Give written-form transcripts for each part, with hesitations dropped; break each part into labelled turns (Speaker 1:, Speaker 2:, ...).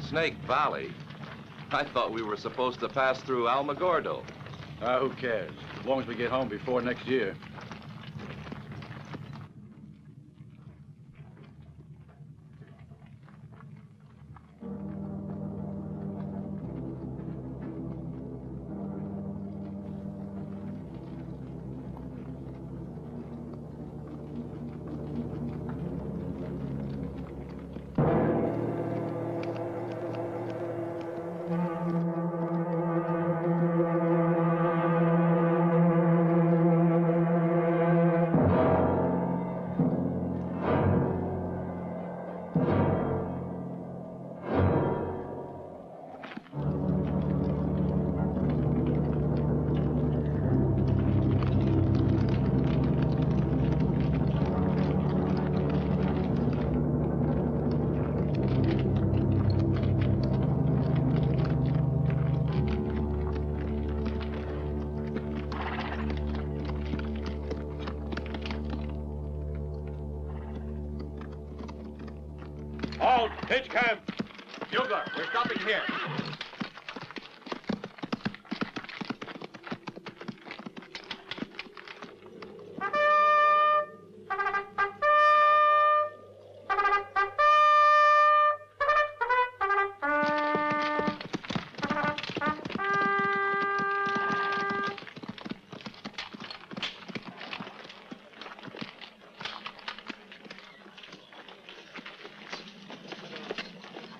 Speaker 1: Snake Valley? I thought we were supposed to pass through Alamogordo.
Speaker 2: Who cares? As long as we get home before next year.
Speaker 3: Halt! Pitch camp!
Speaker 4: Bugler, we're stopping here.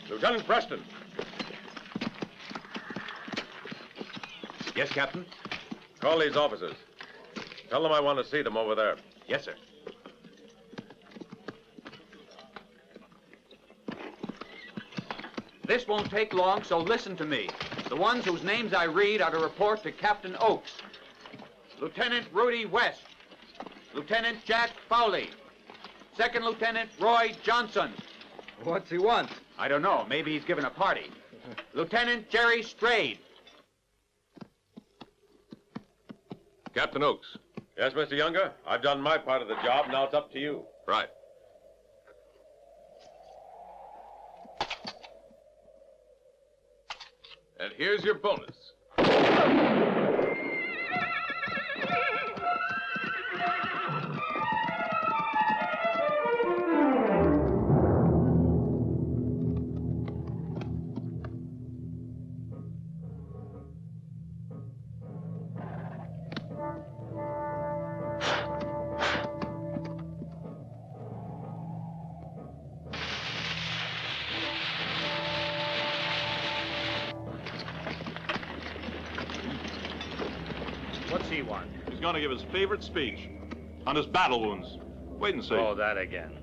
Speaker 3: Lieutenant Preston.
Speaker 4: Yes, Captain?
Speaker 3: Call these officers. Tell them I want to see them over there.
Speaker 4: Yes, sir. This won't take long, so listen to me. The ones whose names I read are to report to Captain Oakes. Lieutenant Rudy West. Lieutenant Jack Fowley. Second Lieutenant Roy Johnson.
Speaker 5: What's he want?
Speaker 4: I don't know. Maybe he's given a party. Lieutenant Jerry Strayed.
Speaker 3: Captain Oakes. Yes, Mr. Younger? I've done my part of the job. Now it's up to you. Right. And here's your bonus.
Speaker 4: What's he want?
Speaker 6: He's going to give his favorite speech on his battle wounds. Wait and see.
Speaker 4: Oh, that again.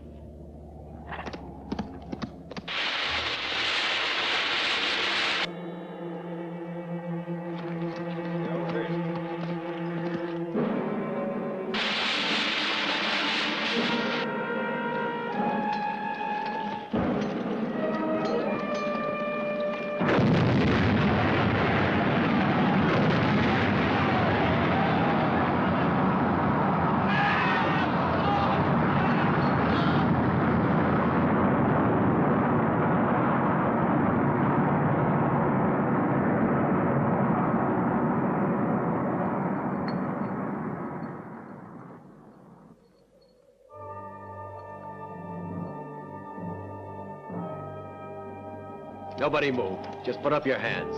Speaker 5: Nobody move. Just put up your hands.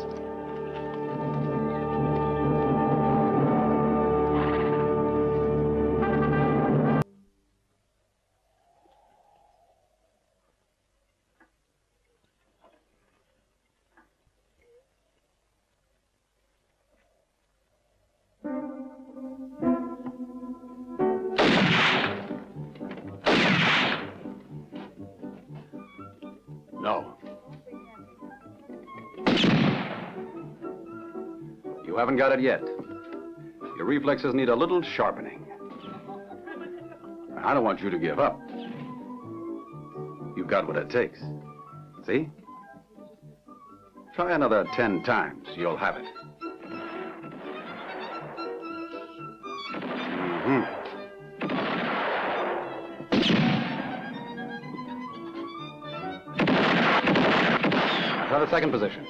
Speaker 2: No. You haven't got it yet. Your reflexes need a little sharpening. I don't want you to give up. You've got what it takes. See? Try another 10 times. You'll have it. Mm-hmm. Try the second position.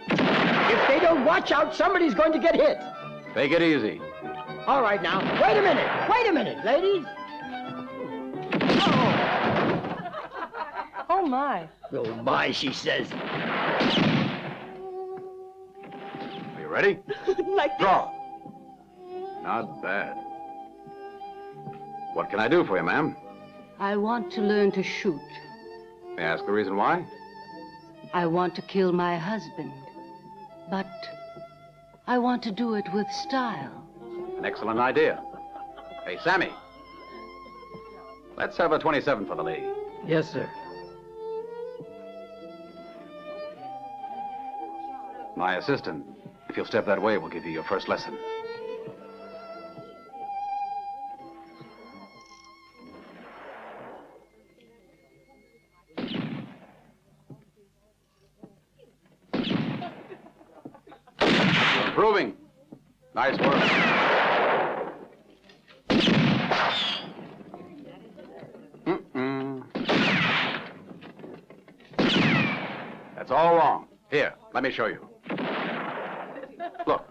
Speaker 7: If they don't watch out, somebody's going to get hit.
Speaker 2: Take it easy.
Speaker 7: All right, now, wait a minute, ladies.
Speaker 8: Oh, my.
Speaker 7: Oh, my, she says.
Speaker 2: Are you ready?
Speaker 8: Like
Speaker 2: Draw. Not bad. What can I do for you, ma'am?
Speaker 9: I want to learn to shoot.
Speaker 2: May I ask the reason why?
Speaker 9: I want to kill my husband. But I want to do it with style.
Speaker 2: An excellent idea. Hey, Sammy. Let's have a 27 for the lady.
Speaker 7: Yes, sir.
Speaker 2: My assistant, if you'll step that way, will give you your first lesson. You're improving. Nice work. That's all wrong. Here, let me show you. Look.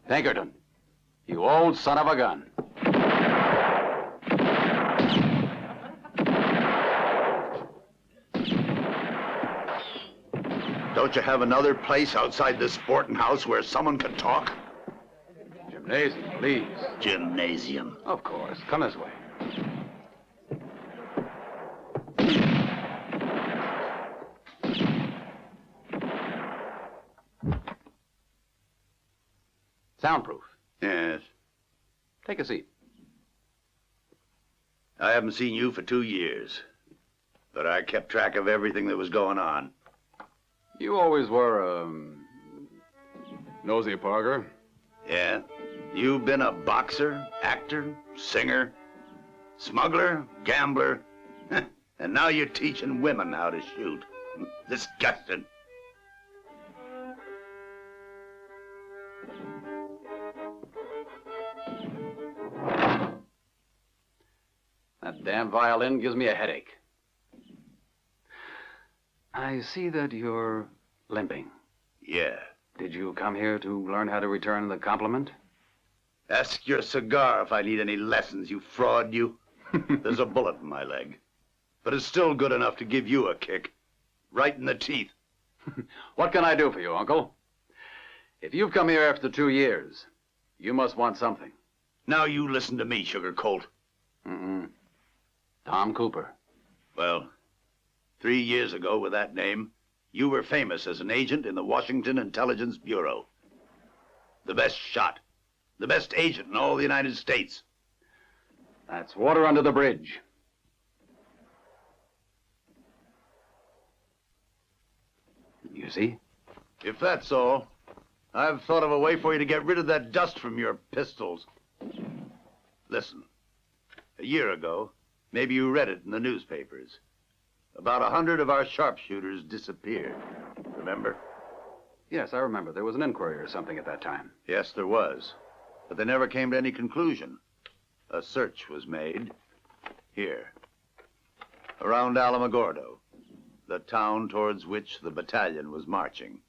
Speaker 2: Pinkerton, you old son of a gun.
Speaker 10: Don't you have another place outside this sporting house where someone can talk?
Speaker 2: Gymnasium, please.
Speaker 10: Gymnasium.
Speaker 2: Of course. Come this way. Soundproof.
Speaker 10: Yes.
Speaker 2: Take a seat.
Speaker 10: I haven't seen you for 2 years, but I kept track of everything that was going on.
Speaker 2: You always were, nosy Parker.
Speaker 10: Yeah? You've been a boxer, actor, singer, smuggler, gambler, and now you're teaching women how to shoot. Disgusting.
Speaker 2: That damn violin gives me a headache. I see that you're limping.
Speaker 10: Yeah.
Speaker 2: Did you come here to learn how to return the compliment?
Speaker 10: Ask your cigar if I need any lessons, you fraud, you. There's a bullet in my leg. But it's still good enough to give you a kick. Right in the teeth.
Speaker 2: What can I do for you, Uncle? If you've come here after 2 years, you must want something.
Speaker 10: Now you listen to me, Sugar Colt.
Speaker 2: Tom Cooper.
Speaker 10: Well, 3 years ago with that name, you were famous as an agent in the Washington Intelligence Bureau. The best shot. The best agent in all the United States.
Speaker 2: That's water under the bridge. You see?
Speaker 10: If that's all, I've thought of a way for you to get rid of that dust from your pistols. Listen, a year ago, maybe you read it in the newspapers. About 100 of our sharpshooters disappeared. Remember?
Speaker 2: Yes, I remember. There was an inquiry or something at that time.
Speaker 10: Yes, there was. But they never came to any conclusion. A search was made here, around Alamogordo, the town towards which the battalion was marching.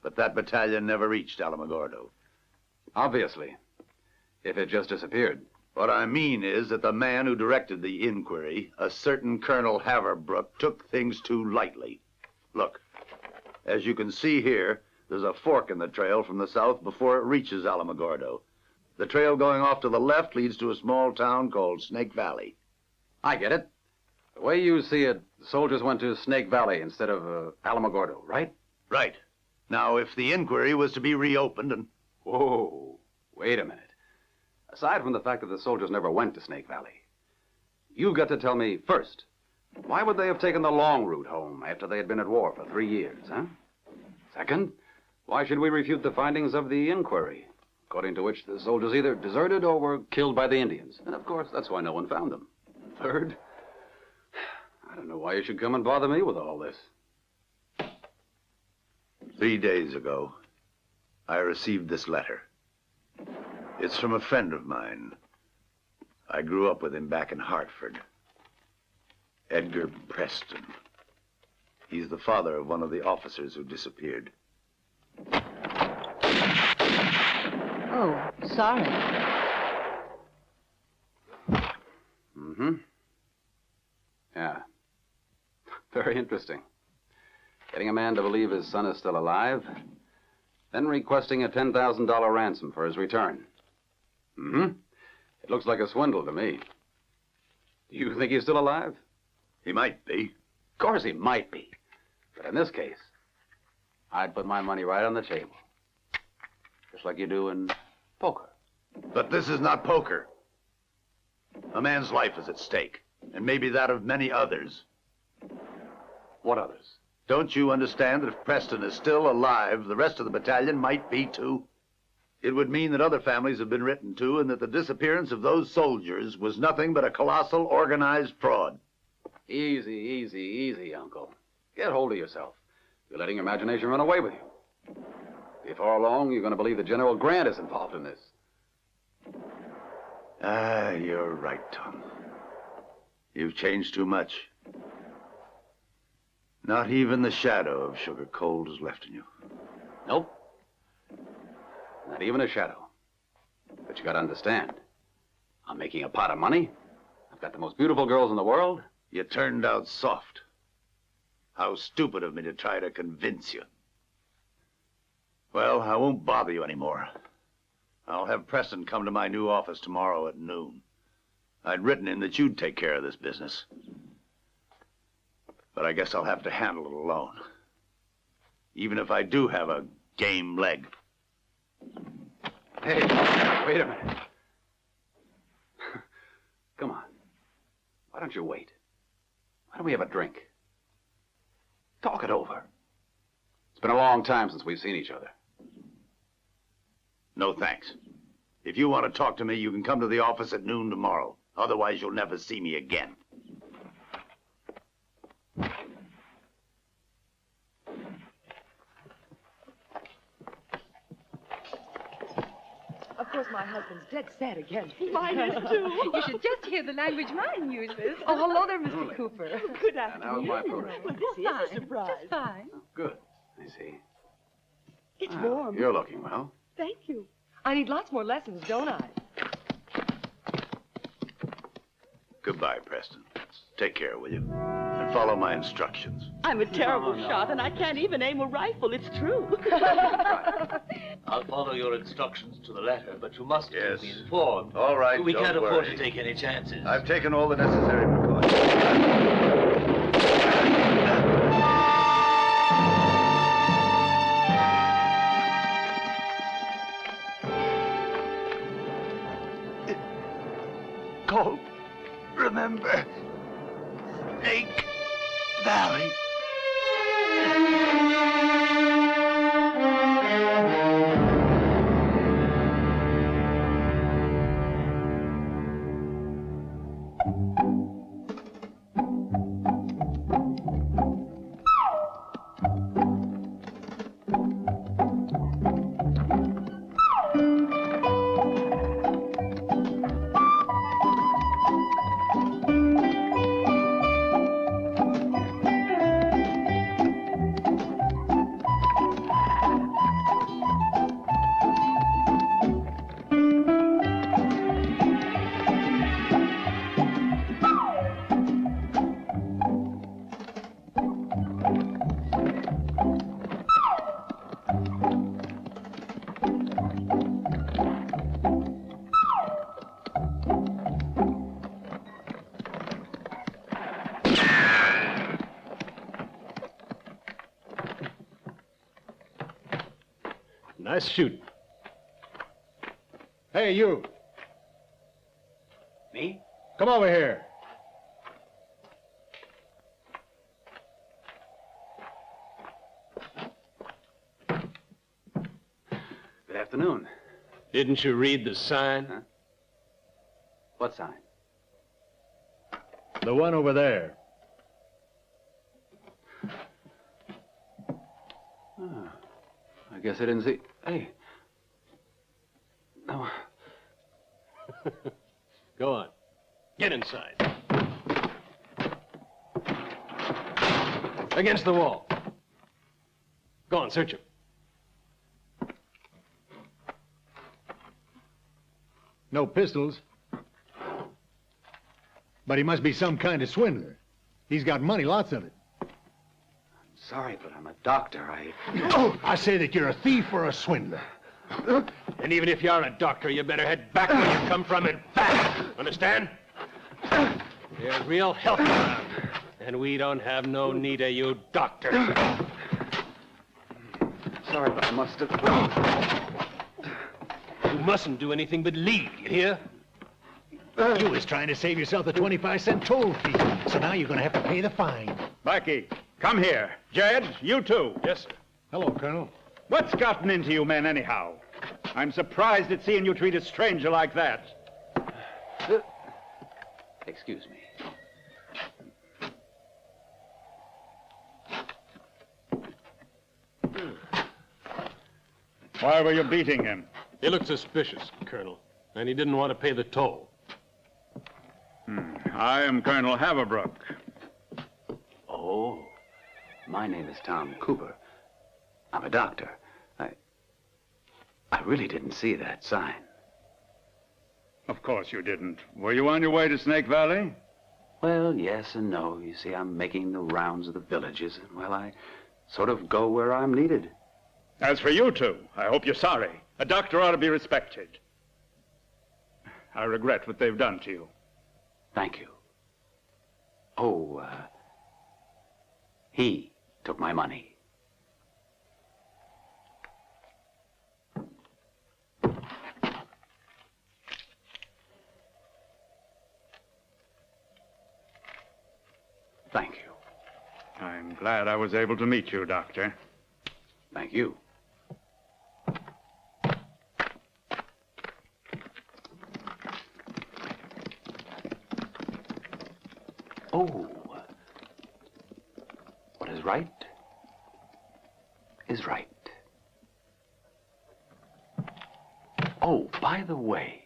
Speaker 10: But that battalion never reached Alamogordo.
Speaker 2: Obviously, if it just disappeared.
Speaker 10: What I mean is that the man who directed the inquiry, a certain Colonel Haverbrook, took things too lightly. Look, as you can see here, There's a fork in the trail from the south before it reaches Alamogordo. The trail going off to the left leads to a small town called Snake Valley.
Speaker 2: I get it. The way you see it, the soldiers went to Snake Valley instead of Alamogordo, right?
Speaker 10: Right. Now, if the inquiry was to be reopened and...
Speaker 2: Whoa, wait a minute. Aside from the fact that the soldiers never went to Snake Valley, you've got to tell me first, why would they have taken the long route home after they had been at war for 3 years, huh? Second, why should we refute the findings of the inquiry, according to which the soldiers either deserted or were killed by the Indians? And of course, that's why no one found them. Third, I don't know why you should come and bother me with all this.
Speaker 10: 3 days ago, I received this letter. It's from a friend of mine. I grew up with him back in Hartford. Edgar Preston. He's the father of one of the officers who disappeared.
Speaker 9: Oh, sorry.
Speaker 2: Mm-hmm. Yeah. Very interesting. Getting a man to believe his son is still alive, then requesting a $10,000 ransom for his return. Mm-hmm. It looks like a swindle to me. Do you think he's still alive?
Speaker 10: He might be.
Speaker 2: Of course he might be. But in this case, I'd put my money right on the table. Just like you do in poker.
Speaker 10: But this is not poker. A man's life is at stake, and maybe that of many others.
Speaker 2: What others?
Speaker 10: Don't you understand that if Preston is still alive, the rest of the battalion might be too? It would mean that other families have been written to, and that the disappearance of those soldiers was nothing but a colossal organized fraud.
Speaker 2: Easy, easy, easy, Uncle. Get hold of yourself. You're letting your imagination run away with you. Before long, you're going to believe that General Grant is involved in this.
Speaker 10: Ah, you're right, Tom. You've changed too much. Not even the shadow of Sugar Colt is left in you.
Speaker 2: Nope. Not even a shadow. But you got to understand, I'm making a pot of money. I've got the most beautiful girls in the world.
Speaker 10: You turned out soft. How stupid of me to try to convince you. Well, I won't bother you anymore. I'll have Preston come to my new office tomorrow at noon. I'd written him that you'd take care of this business. But I guess I'll have to handle it alone. Even if I do have a game leg.
Speaker 2: Hey, wait a minute. Come on. Why don't you wait? Why don't we have a drink? Talk it over. It's been a long time since we've seen each other.
Speaker 10: No, thanks. If you want to talk to me, you can come to the office at noon tomorrow. Otherwise, you'll never see me again.
Speaker 8: Of course, my husband's dead sad against it.
Speaker 11: Mine is, too. You should just hear the language mine uses.
Speaker 8: Oh, hello there, Mr. Cooper.
Speaker 11: Good
Speaker 2: And that was my program.
Speaker 11: Well, this is a surprise. Just fine.
Speaker 2: Good. I see.
Speaker 11: It's
Speaker 2: Well,
Speaker 11: warm.
Speaker 2: you're looking well.
Speaker 11: Thank you.
Speaker 8: I need lots more lessons, don't I?
Speaker 10: Goodbye, Preston. Take care, will you? And follow my instructions.
Speaker 11: I'm a terrible shot, and I can't even aim a rifle. It's true.
Speaker 12: I'll follow your instructions to the letter, but you must
Speaker 10: Yes.
Speaker 12: be informed.
Speaker 10: All right,
Speaker 12: We
Speaker 10: don't
Speaker 12: can't afford
Speaker 10: worry.
Speaker 12: to take any chances.
Speaker 10: I've taken all the necessary precautions. Colt, remember Snake Valley.
Speaker 5: Nice shooting.
Speaker 13: Hey, you.
Speaker 2: Me?
Speaker 13: Come over here.
Speaker 2: Good afternoon.
Speaker 5: Didn't you read the sign?
Speaker 2: Huh? What sign?
Speaker 13: The one over there.
Speaker 2: Oh, I guess I didn't see. Hey. No.
Speaker 5: Go on. Get inside. Against the wall. Go on, search him.
Speaker 13: No pistols. But he must be some kind of swindler. He's got money, lots of it.
Speaker 2: Sorry, but I'm a doctor.
Speaker 13: I say that you're a thief or a swindler.
Speaker 5: And even if you are a doctor, you better head back where you come from and fast. Understand? There's real health around here, and we don't have no need of you doctors.
Speaker 2: Sorry, but I must have...
Speaker 5: You mustn't do anything but leave, you hear?
Speaker 13: You was trying to save yourself the 25-cent toll fee, so now you're going to have to pay the fine.
Speaker 14: Blackie, come here. Jed, you too.
Speaker 5: Yes, sir.
Speaker 13: Hello, Colonel.
Speaker 14: What's gotten into you men anyhow? I'm surprised at seeing you treat a stranger like that.
Speaker 2: Excuse me.
Speaker 14: Why were you beating him?
Speaker 5: He looked suspicious, Colonel, and he didn't want to pay the toll.
Speaker 14: I am Colonel Haverbrook.
Speaker 2: Oh, my name is Tom Cooper. I'm a doctor. I really didn't see that sign.
Speaker 14: Of course you didn't. Were you on your way to Snake Valley?
Speaker 2: Well, yes and no. You see, I'm making the rounds of the villages, and, well, I sort of go where I'm needed.
Speaker 14: As for you two, I hope you're sorry. A doctor ought to be respected. I regret what they've done to you.
Speaker 2: Thank you. Oh, he took my money. Thank you.
Speaker 14: I'm glad I was able to meet you, Doctor.
Speaker 2: Thank you. Oh, what is right is right. Oh, by the way,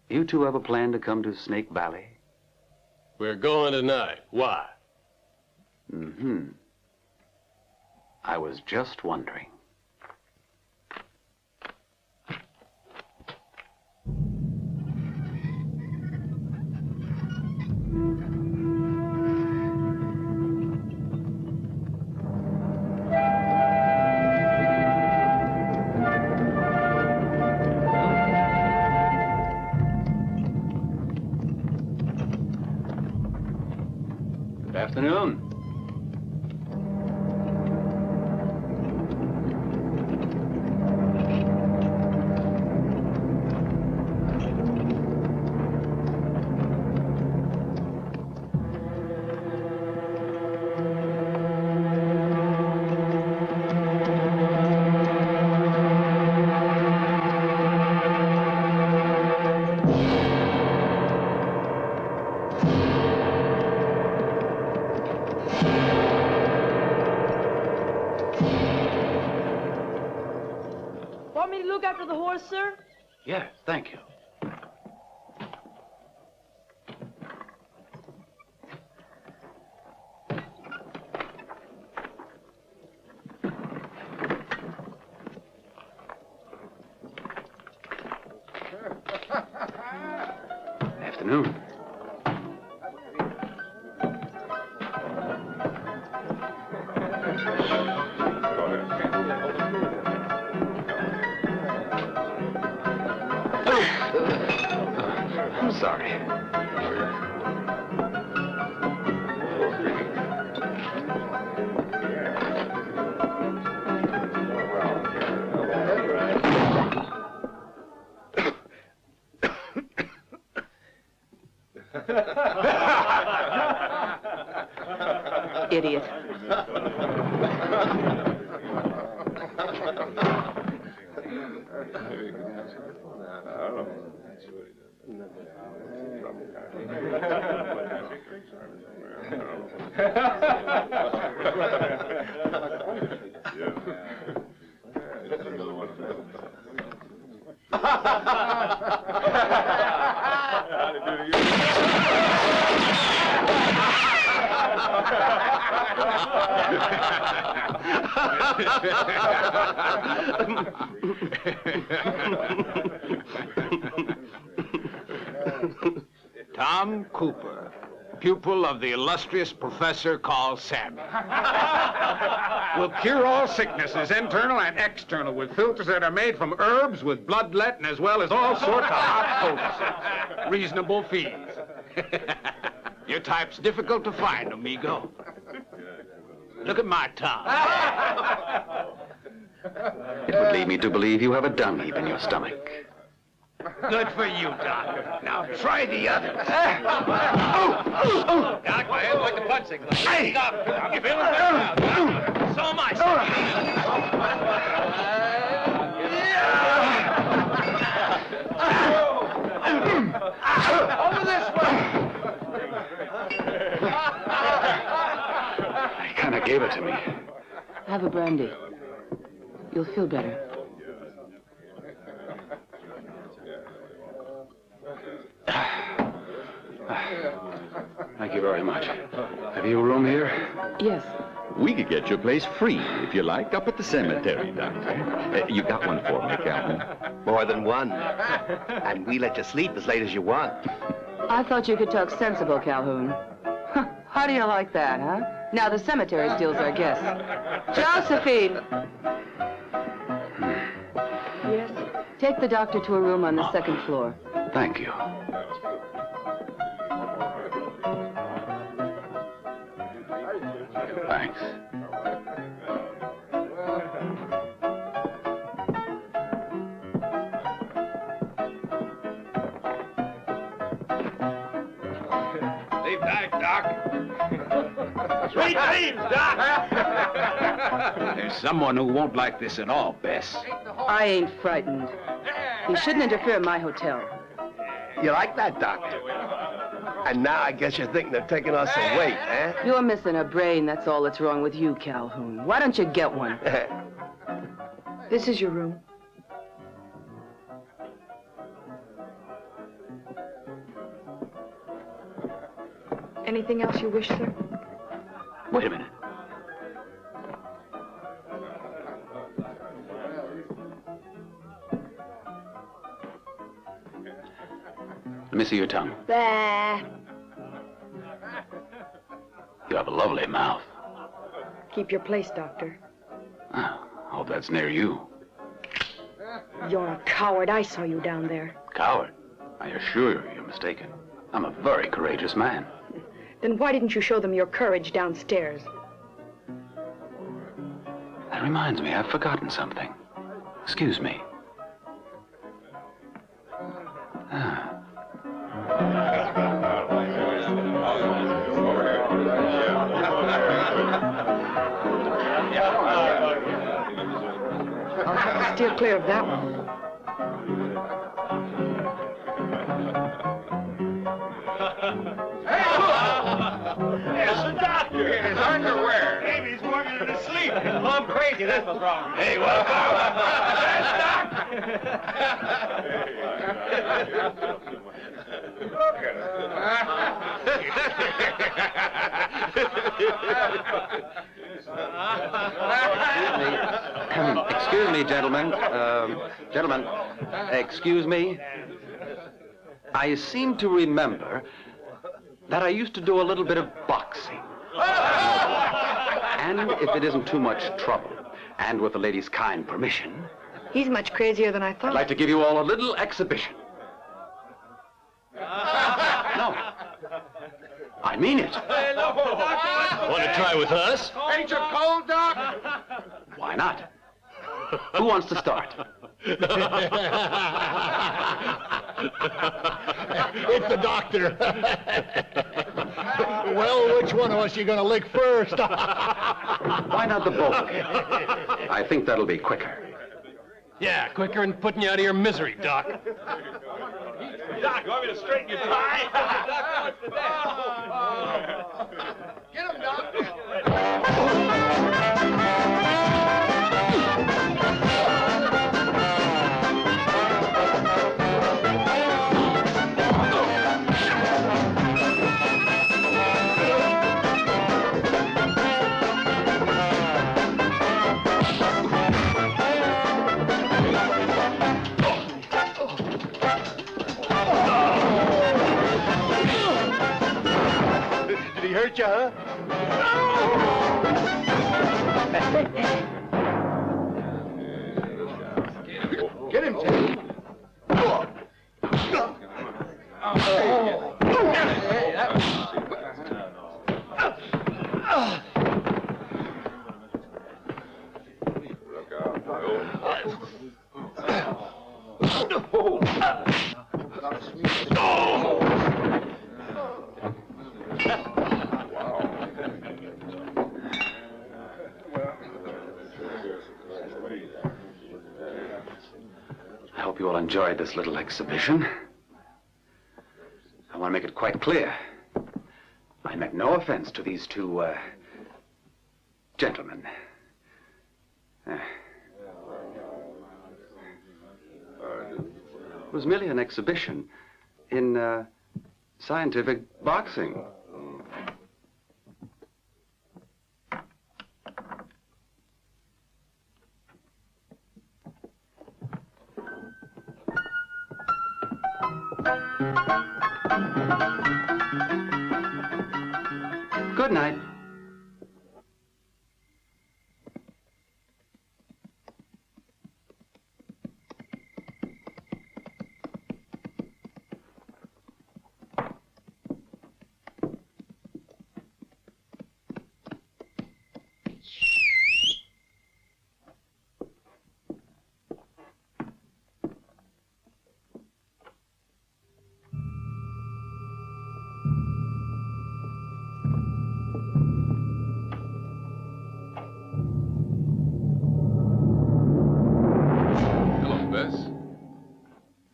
Speaker 2: you two have a plan to come to Snake Valley?
Speaker 5: We're going tonight. Why?
Speaker 2: Mm-hmm. I was just wondering. Good afternoon.
Speaker 8: Want me to look after the horse, sir?
Speaker 2: Yes, thank you. Afternoon. I'm sorry.
Speaker 11: idiot.
Speaker 15: Tom Cooper, pupil of the illustrious Professor called Sammy. Will cure all sicknesses, internal and external, with filters that are made from herbs with bloodletting, as well as all sorts of hot potencies. Reasonable fees. Your type's difficult to find, amigo. Look at my Tom.
Speaker 2: It would lead me to believe you have a dung heap in your stomach.
Speaker 15: Good for you, Doctor. Now try the others.
Speaker 5: Doc, my head's like the punching. Hey! Stop. I'm feeling better now, Doc. So am I.
Speaker 15: Over this way.
Speaker 2: He kind of gave it to me.
Speaker 11: Have a brandy. You'll feel better.
Speaker 2: Thank you very much. Have you a room here?
Speaker 11: Yes.
Speaker 16: We could get your place free, if you like, up at the cemetery, Doctor. You got one for me, Calvin.
Speaker 17: More than one. And we let you sleep as late as you want.
Speaker 11: I thought you could talk sensible, Calhoun. How do you like that, huh? Now the cemetery steals our guests. Josephine! Yes? Take the doctor to a room on the second floor.
Speaker 2: Thank you. Thanks.
Speaker 15: Sleep tight, Doc. Sweet dreams, Doc. There's someone who won't like this at all, Bess.
Speaker 11: I ain't frightened. You shouldn't interfere in my hotel.
Speaker 17: You like that, Doctor? And now I guess you're thinking of taking us away, eh?
Speaker 11: You're missing a brain, that's all that's wrong with you, Calhoun. Why don't you get one? This is your room. Anything else you wish, sir?
Speaker 2: Wait a minute. Let me see your tongue.
Speaker 11: Bah.
Speaker 2: You have a lovely mouth.
Speaker 11: Keep your place, Doctor.
Speaker 2: I hope that's near you.
Speaker 11: You're a coward. I saw you down there.
Speaker 2: Coward? I assure you, you're mistaken. I'm a very courageous man.
Speaker 11: Then why didn't you show them your courage downstairs?
Speaker 2: That reminds me, I've forgotten something. Excuse me.
Speaker 11: I'll have to steer clear of that one.
Speaker 5: It's the doctor in his underwear. Maybe he's working in his sleep. Oh, I'm crazy. That's what's wrong. Hey, what about Look at
Speaker 2: Excuse me, gentlemen. Gentlemen, excuse me. I seem to remember that I used to do a little bit of boxing. And if it isn't too much trouble, and with the lady's kind permission,
Speaker 11: He's much crazier than I thought.
Speaker 2: I'd like to give you all a little exhibition. No. I mean it.
Speaker 5: Hey, look, Doctor.
Speaker 2: Want to try with us?
Speaker 5: Ain't you cold, Doc?
Speaker 2: Why not? Who wants to start?
Speaker 13: It's the doctor. Well, which one of us you gonna lick first?
Speaker 2: Why not the both of you? I think that'll be quicker.
Speaker 5: Yeah, quicker than putting you out of your misery, Doc.
Speaker 6: Doc, you want me to straighten your tie?
Speaker 4: Get him, Doctor!
Speaker 17: Did he hurt you, huh?
Speaker 4: Get him, Teddy.
Speaker 2: I hope you all enjoyed this little exhibition. I want to make it quite clear. I meant no offense to these two, gentlemen. It was merely an exhibition in, scientific boxing. Good night.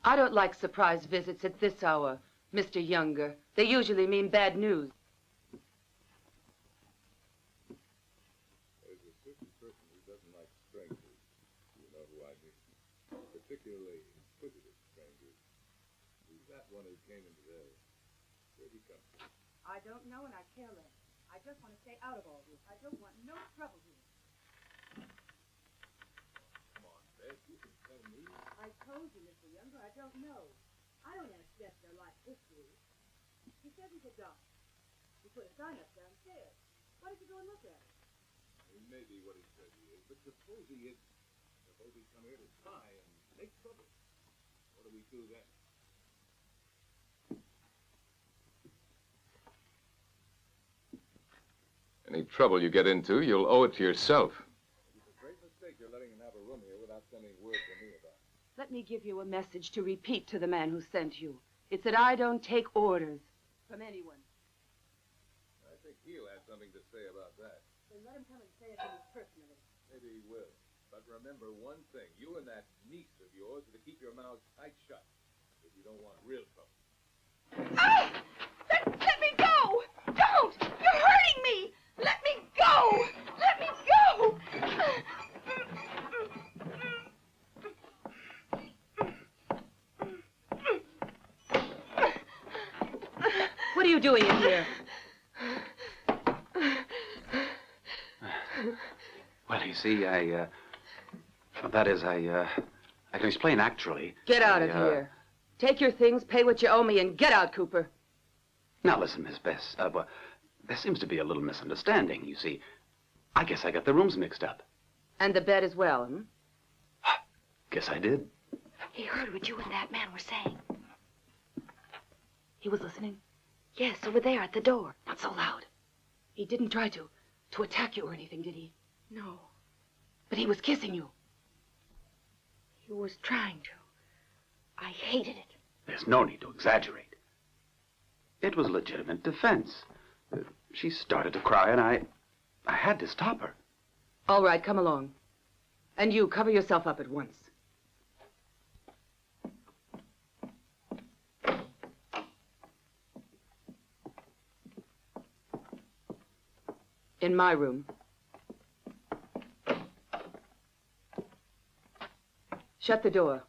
Speaker 11: I don't like surprise visits at this hour, Mr. Younger. They usually mean bad news.
Speaker 3: There's a certain person who doesn't like strangers. You know who I mean. Particularly inquisitive strangers. Who's that one who came in today? Where'd he come from?
Speaker 18: I don't know and I care less. I just want to stay out of all this. I don't want no trouble here.
Speaker 3: Come on, Beth, you can tell me.
Speaker 18: I told you, Mr. Younger, I don't know. I don't ask Jeff their life history. He says he's a doctor. He put a sign up downstairs. Why don't you go and look at it?
Speaker 3: He may be what he says he is, but suppose he isn't. Suppose he come here to spy and make trouble. What do we do then?
Speaker 1: Any trouble you get into, you'll owe it to yourself.
Speaker 3: It's a great mistake you're letting him have a room here without sending word to me about it.
Speaker 11: Let me give you a message to repeat to the man who sent you. It's that I don't take orders from anyone.
Speaker 3: I think he'll have something to say about that.
Speaker 18: Then let him come and say it to me personally.
Speaker 3: Maybe he will. But remember one thing. You and that niece of yours are to keep your mouths tight shut if you don't want real trouble.
Speaker 18: Ah! Let me go! Don't! You're hurting me! Let me go! Let me go!
Speaker 11: What are you doing in here?
Speaker 2: Well, you see, I can explain actually.
Speaker 11: Get out of here. Take your things, pay what you owe me, and get out, Cooper.
Speaker 2: Now, listen, Miss Bess, well, there seems to be a little misunderstanding, you see. I guess I got the rooms mixed up.
Speaker 11: And the bed as well, hmm?
Speaker 2: Guess I did.
Speaker 18: He heard what you and that man were saying.
Speaker 11: He was listening?
Speaker 18: Yes, over there at the door.
Speaker 11: Not so loud. He didn't try to attack you or anything, did he?
Speaker 18: No.
Speaker 11: But he was kissing you.
Speaker 18: He
Speaker 8: He was trying to. I hated it.
Speaker 2: There's no need to exaggerate. It was legitimate defense. She started to cry, and I had to stop her.
Speaker 11: All right, come along. And you, cover yourself up at once. In my room. Shut the door.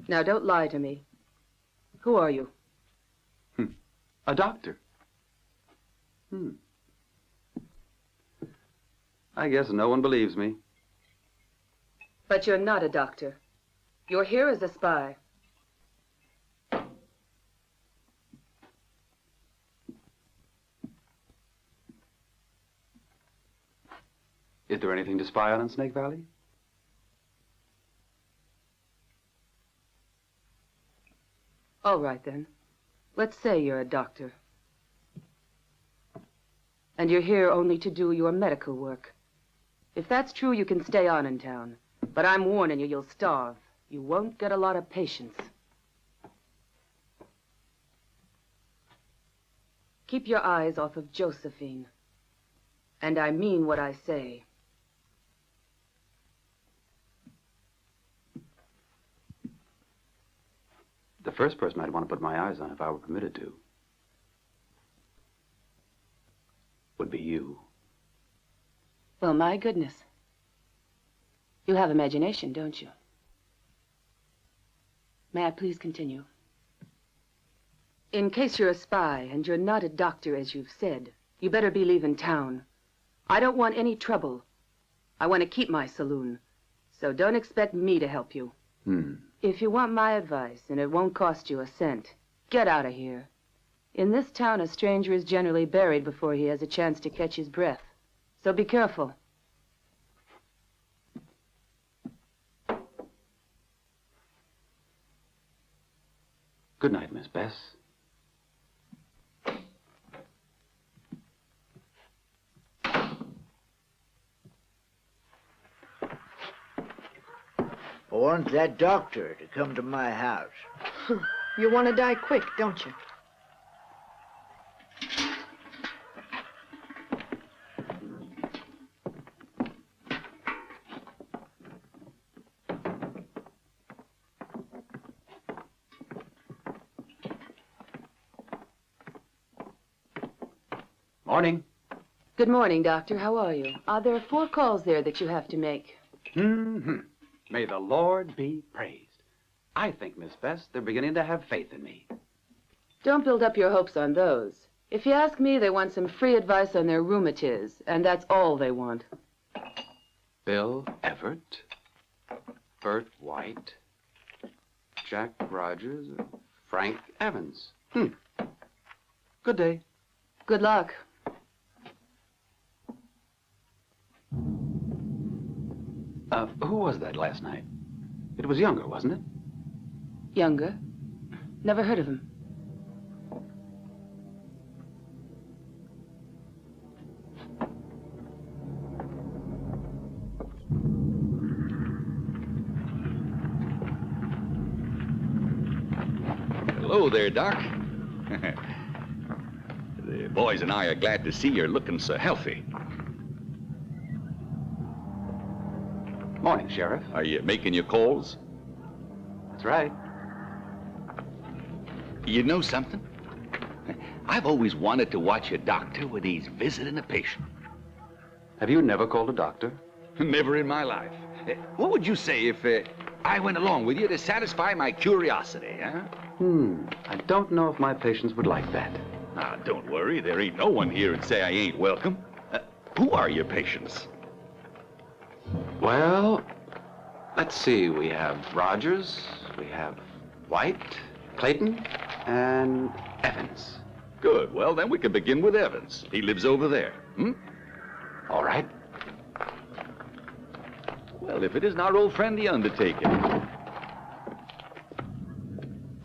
Speaker 11: Now, don't lie to me. Who are you?
Speaker 2: A doctor. I guess no one believes me.
Speaker 11: But you're not a doctor. You're here as a spy.
Speaker 2: Is there anything to spy on in Snake Valley?
Speaker 11: All right, then. Let's say you're a doctor. And you're here only to do your medical work. If that's true, you can stay on in town. But I'm warning you, you'll starve. You won't get a lot of patients. Keep your eyes off of Josephine. And I mean what I say.
Speaker 2: The first person I'd want to put my eyes on if I were permitted to would be you.
Speaker 11: Well, my goodness. You have imagination, don't you? May I please continue? In case you're a spy and you're not a doctor, as you've said, you better be leaving town. I don't want any trouble. I want to keep my saloon. So don't expect me to help you. If you want my advice, and it won't cost you a cent, get out of here. In this town, a stranger is generally buried before he has a chance to catch his breath. So be careful.
Speaker 2: Good night, Miss Bess.
Speaker 19: I want that doctor to come to my house.
Speaker 8: You want to die quick, don't you?
Speaker 2: Morning.
Speaker 11: Good morning, Doctor. How are you? There are 4 calls there that you have to make.
Speaker 2: May the Lord be praised. I think, Miss Bess, they're beginning to have faith in me.
Speaker 11: Don't build up your hopes on those. If you ask me, they want some free advice on their rheumatiz, and that's all they want.
Speaker 2: Bill Everett, Bert White, Jack Rogers, Frank Evans. Good day.
Speaker 11: Good luck.
Speaker 2: Who was that last night? It was Younger, wasn't it?
Speaker 11: Younger? Never heard of him.
Speaker 16: Hello there, Doc. The boys and I are glad to see you're looking so healthy.
Speaker 2: Morning, Sheriff.
Speaker 16: Are you making your calls?
Speaker 2: That's right.
Speaker 16: You know something? I've always wanted to watch a doctor when he's visiting a patient.
Speaker 2: Have you never called a doctor?
Speaker 16: Never in my life. What would you say if I went along with you to satisfy my curiosity, huh?
Speaker 2: I don't know if my patients would like that.
Speaker 16: Now, don't worry. There ain't no one here who'd say I ain't welcome. Who are your patients?
Speaker 2: Well, let's see. We have Rogers, we have White, Clayton, and Evans.
Speaker 16: Good. Well, then we can begin with Evans. He lives over there.
Speaker 2: All right.
Speaker 16: Well, if it isn't our old friend, the Undertaker.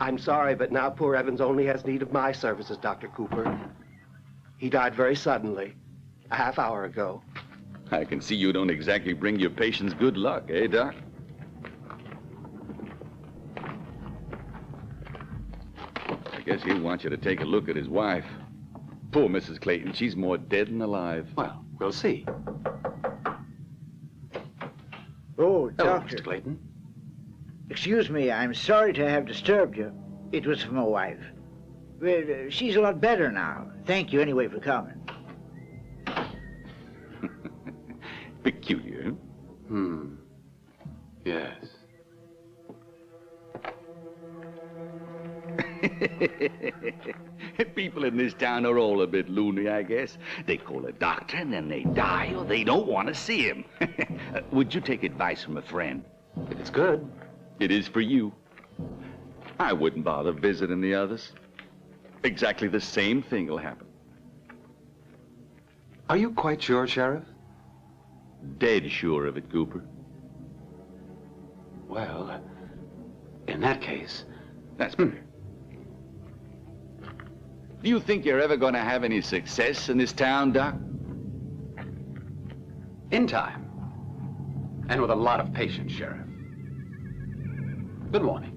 Speaker 17: I'm sorry, but now poor Evans only has need of my services, Dr. Cooper. He died very suddenly,
Speaker 20: A half hour ago.
Speaker 16: I can see you don't exactly bring your patients good luck, eh, Doc? I guess he'll want you to take a look at his wife. Poor Mrs. Clayton, she's more dead than alive.
Speaker 2: Well, we'll see.
Speaker 19: Oh,
Speaker 2: Hello,
Speaker 19: Doctor.
Speaker 2: Mr. Clayton.
Speaker 19: Excuse me, I'm sorry to have disturbed you. It was for my wife. Well, she's a lot better now. Thank you anyway for coming.
Speaker 16: Peculiar.
Speaker 2: Yes.
Speaker 16: People in this town are all a bit loony, I guess. They call a doctor and then they die, or they don't want to see him. Would you take advice from a friend?
Speaker 2: If it's good.
Speaker 16: It is for you. I wouldn't bother visiting the others. Exactly the same thing will happen.
Speaker 2: Are you quite sure, Sheriff?
Speaker 16: Dead sure of it, Cooper.
Speaker 2: Well, in that case...
Speaker 16: That's better. Do you think you're ever going to have any success in this town, Doc?
Speaker 2: In time. And with a lot of patience, Sheriff. Good morning.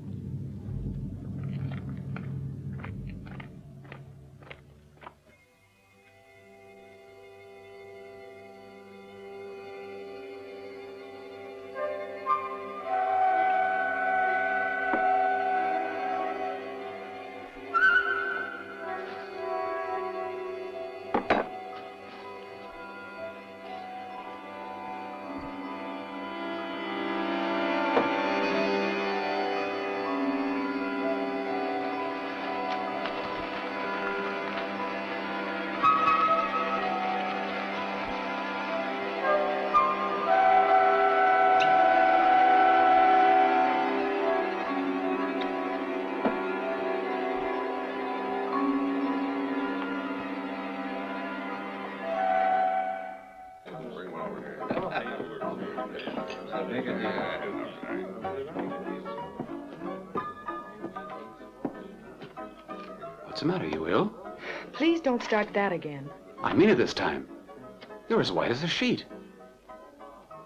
Speaker 2: What's the matter? You ill?
Speaker 8: Please don't start that again.
Speaker 2: I mean it this time. You're as white as a sheet.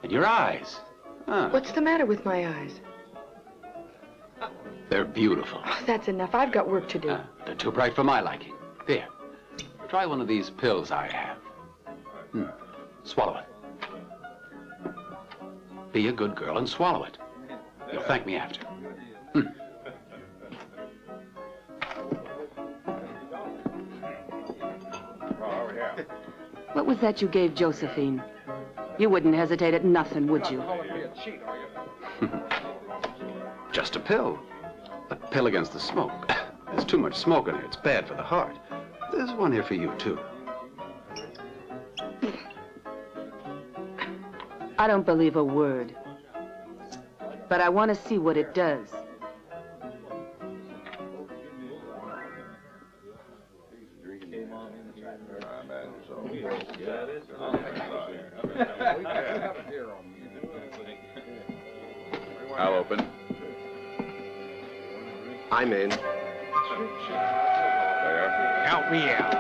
Speaker 2: And your eyes.
Speaker 8: What's the matter with my eyes?
Speaker 2: They're beautiful.
Speaker 8: Oh, that's enough. I've got work to do.
Speaker 2: They're too bright for my liking. Here, try one of these pills I have. Swallow it. Be a good girl and swallow it. You'll thank me after.
Speaker 11: What was that you gave Josephine? You wouldn't hesitate at nothing, would you?
Speaker 2: Just a pill. A pill against the smoke. There's too much smoke in it. It's bad for the heart. There's one here for you, too.
Speaker 11: I don't believe a word. But I want to see what it does.
Speaker 1: I'll open.
Speaker 17: I'm in.
Speaker 1: There.
Speaker 15: Help me out.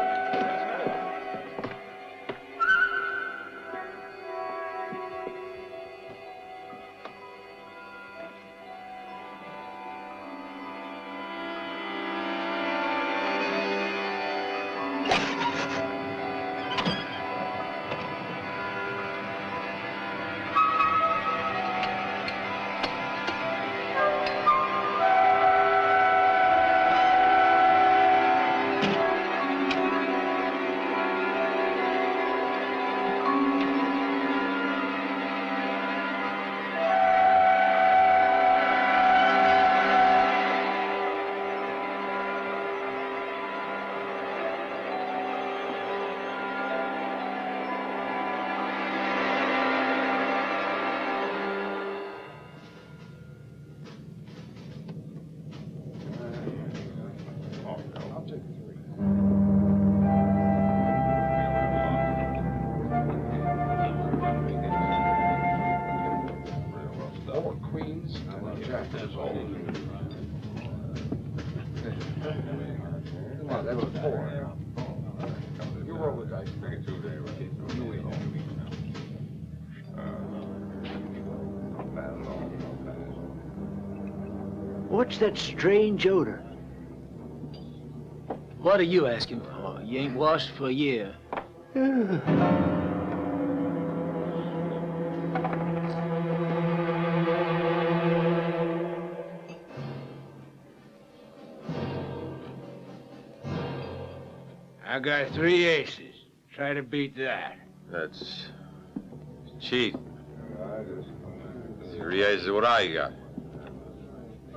Speaker 19: What's that strange odor?
Speaker 7: What are you asking for? You ain't washed for a year. I got 3 aces. Try to beat that.
Speaker 1: That's cheap. 3 aces is what I got.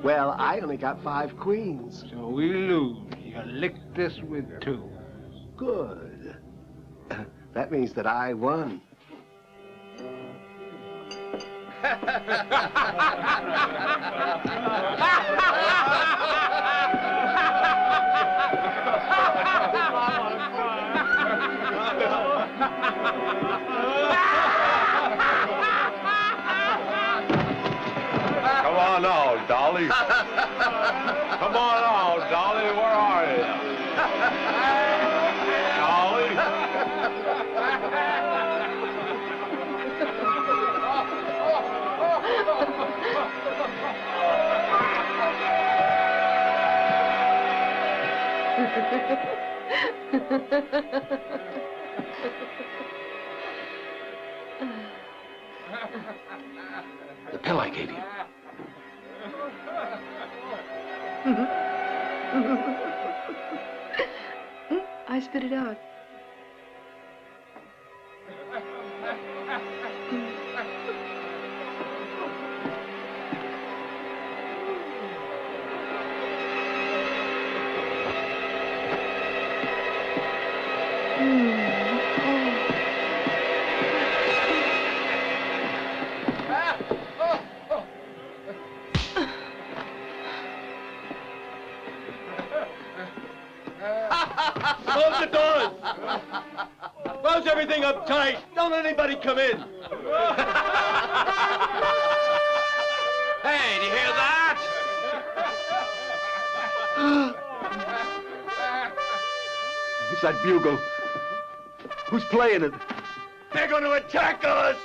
Speaker 17: Well, I only got 5 queens.
Speaker 7: So we lose. You lick this with 2.
Speaker 17: Good. That means that I won.
Speaker 6: Come on now, Dolly. Come on now, Dolly. Where are you? Dolly?
Speaker 2: The pill I gave you.
Speaker 8: I spit it out.
Speaker 20: Close the doors! Close everything up tight! Don't let anybody come in!
Speaker 4: Hey, do you hear that?
Speaker 10: It's that bugle. Who's playing it?
Speaker 20: They're going to attack us!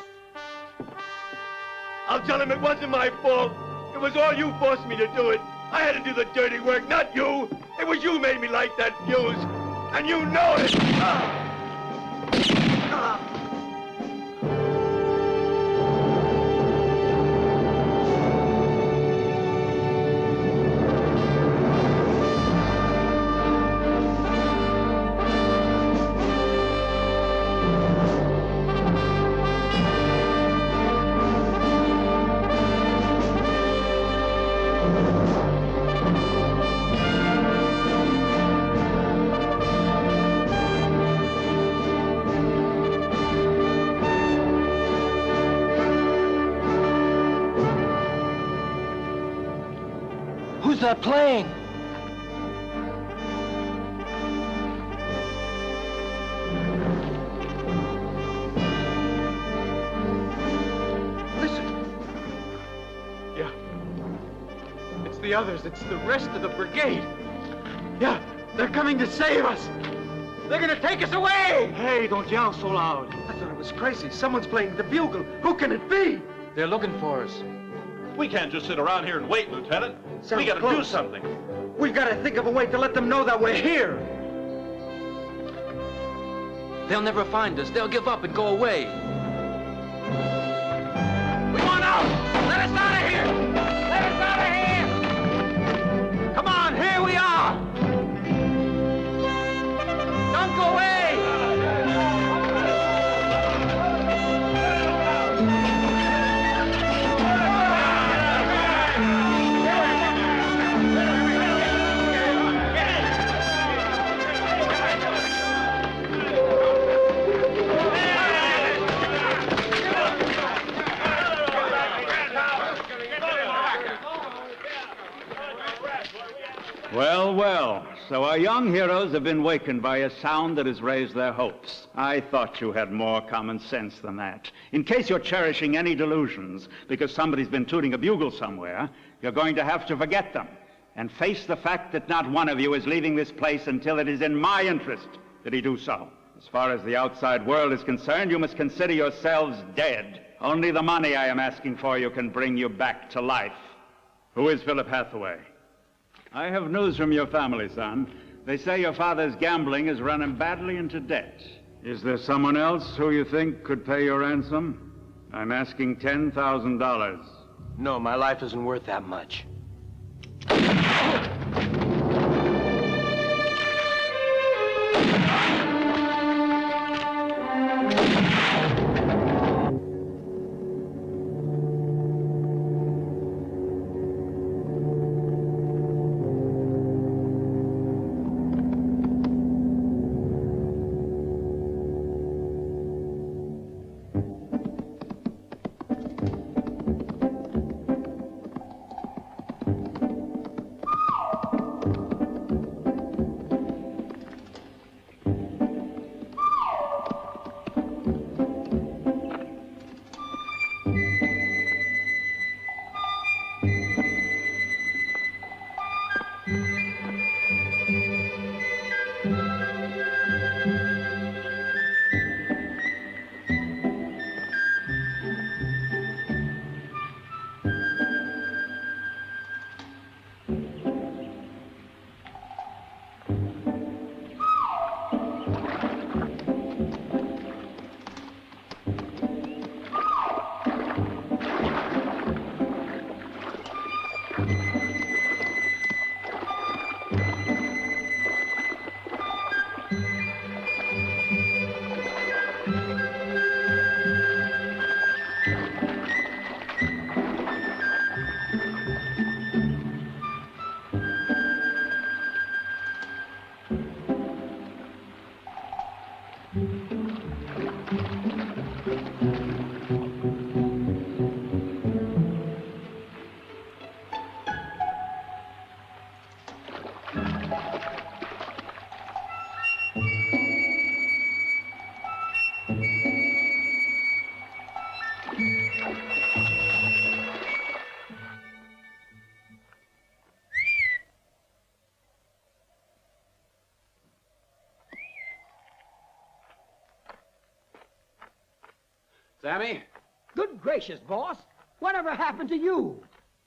Speaker 20: I'll tell them it wasn't my fault. It was all you forced me to do it. I had to do the dirty work, not you. It was you made me light that fuse. And you know it!
Speaker 7: Who's that playing?
Speaker 20: Yeah. It's the others. It's the rest of the brigade. Yeah, they're coming to save us. They're gonna take us away! Hey, don't yell so loud. I thought it was crazy. Someone's playing the bugle. Who can it be?
Speaker 4: They're looking for us.
Speaker 6: We can't just sit around here and wait, Lieutenant. We gotta do something.
Speaker 20: We've got to think of a way to let them know that we're here.
Speaker 4: They'll never find us. They'll give up and go away. We want out! Let us out of here! Let us out of here! Come on, here we are! Don't go away!
Speaker 14: Well, well, so our young heroes have been wakened by a sound that has raised their hopes. I thought you had more common sense than that. In case you're cherishing any delusions because somebody's been tooting a bugle somewhere, you're going to have to forget them and face the fact that not one of you is leaving this place until it is in my interest that he do so. As far as the outside world is concerned, you must consider yourselves dead. Only the money I am asking for you can bring you back to life. Who is Philip Hathaway? I have news from your family, son. They say your father's gambling has run him badly into debt. Is there someone else who you think could pay your ransom? I'm asking $10,000.
Speaker 5: No, my life isn't worth that much.
Speaker 2: Sammy?
Speaker 21: Good gracious, boss. Whatever happened to you?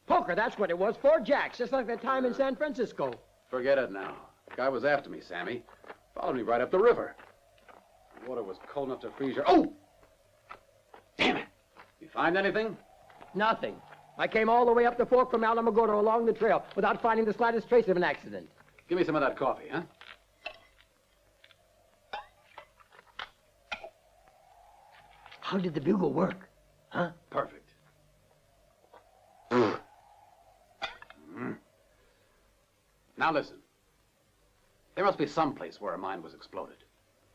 Speaker 21: Poker, that's what it was. 4 jacks, just like that time in San Francisco.
Speaker 2: Forget it now. The guy was after me, Sammy. Followed me right up the river. The water was cold enough to freeze your... Oh! Damn it! You find anything?
Speaker 21: Nothing. I came all the way up the fork from Alamogordo along the trail without finding the slightest trace of an accident.
Speaker 2: Give me some of that coffee, huh?
Speaker 21: How did the bugle work? Huh?
Speaker 2: Perfect. Now listen. There must be some place where a mine was exploded.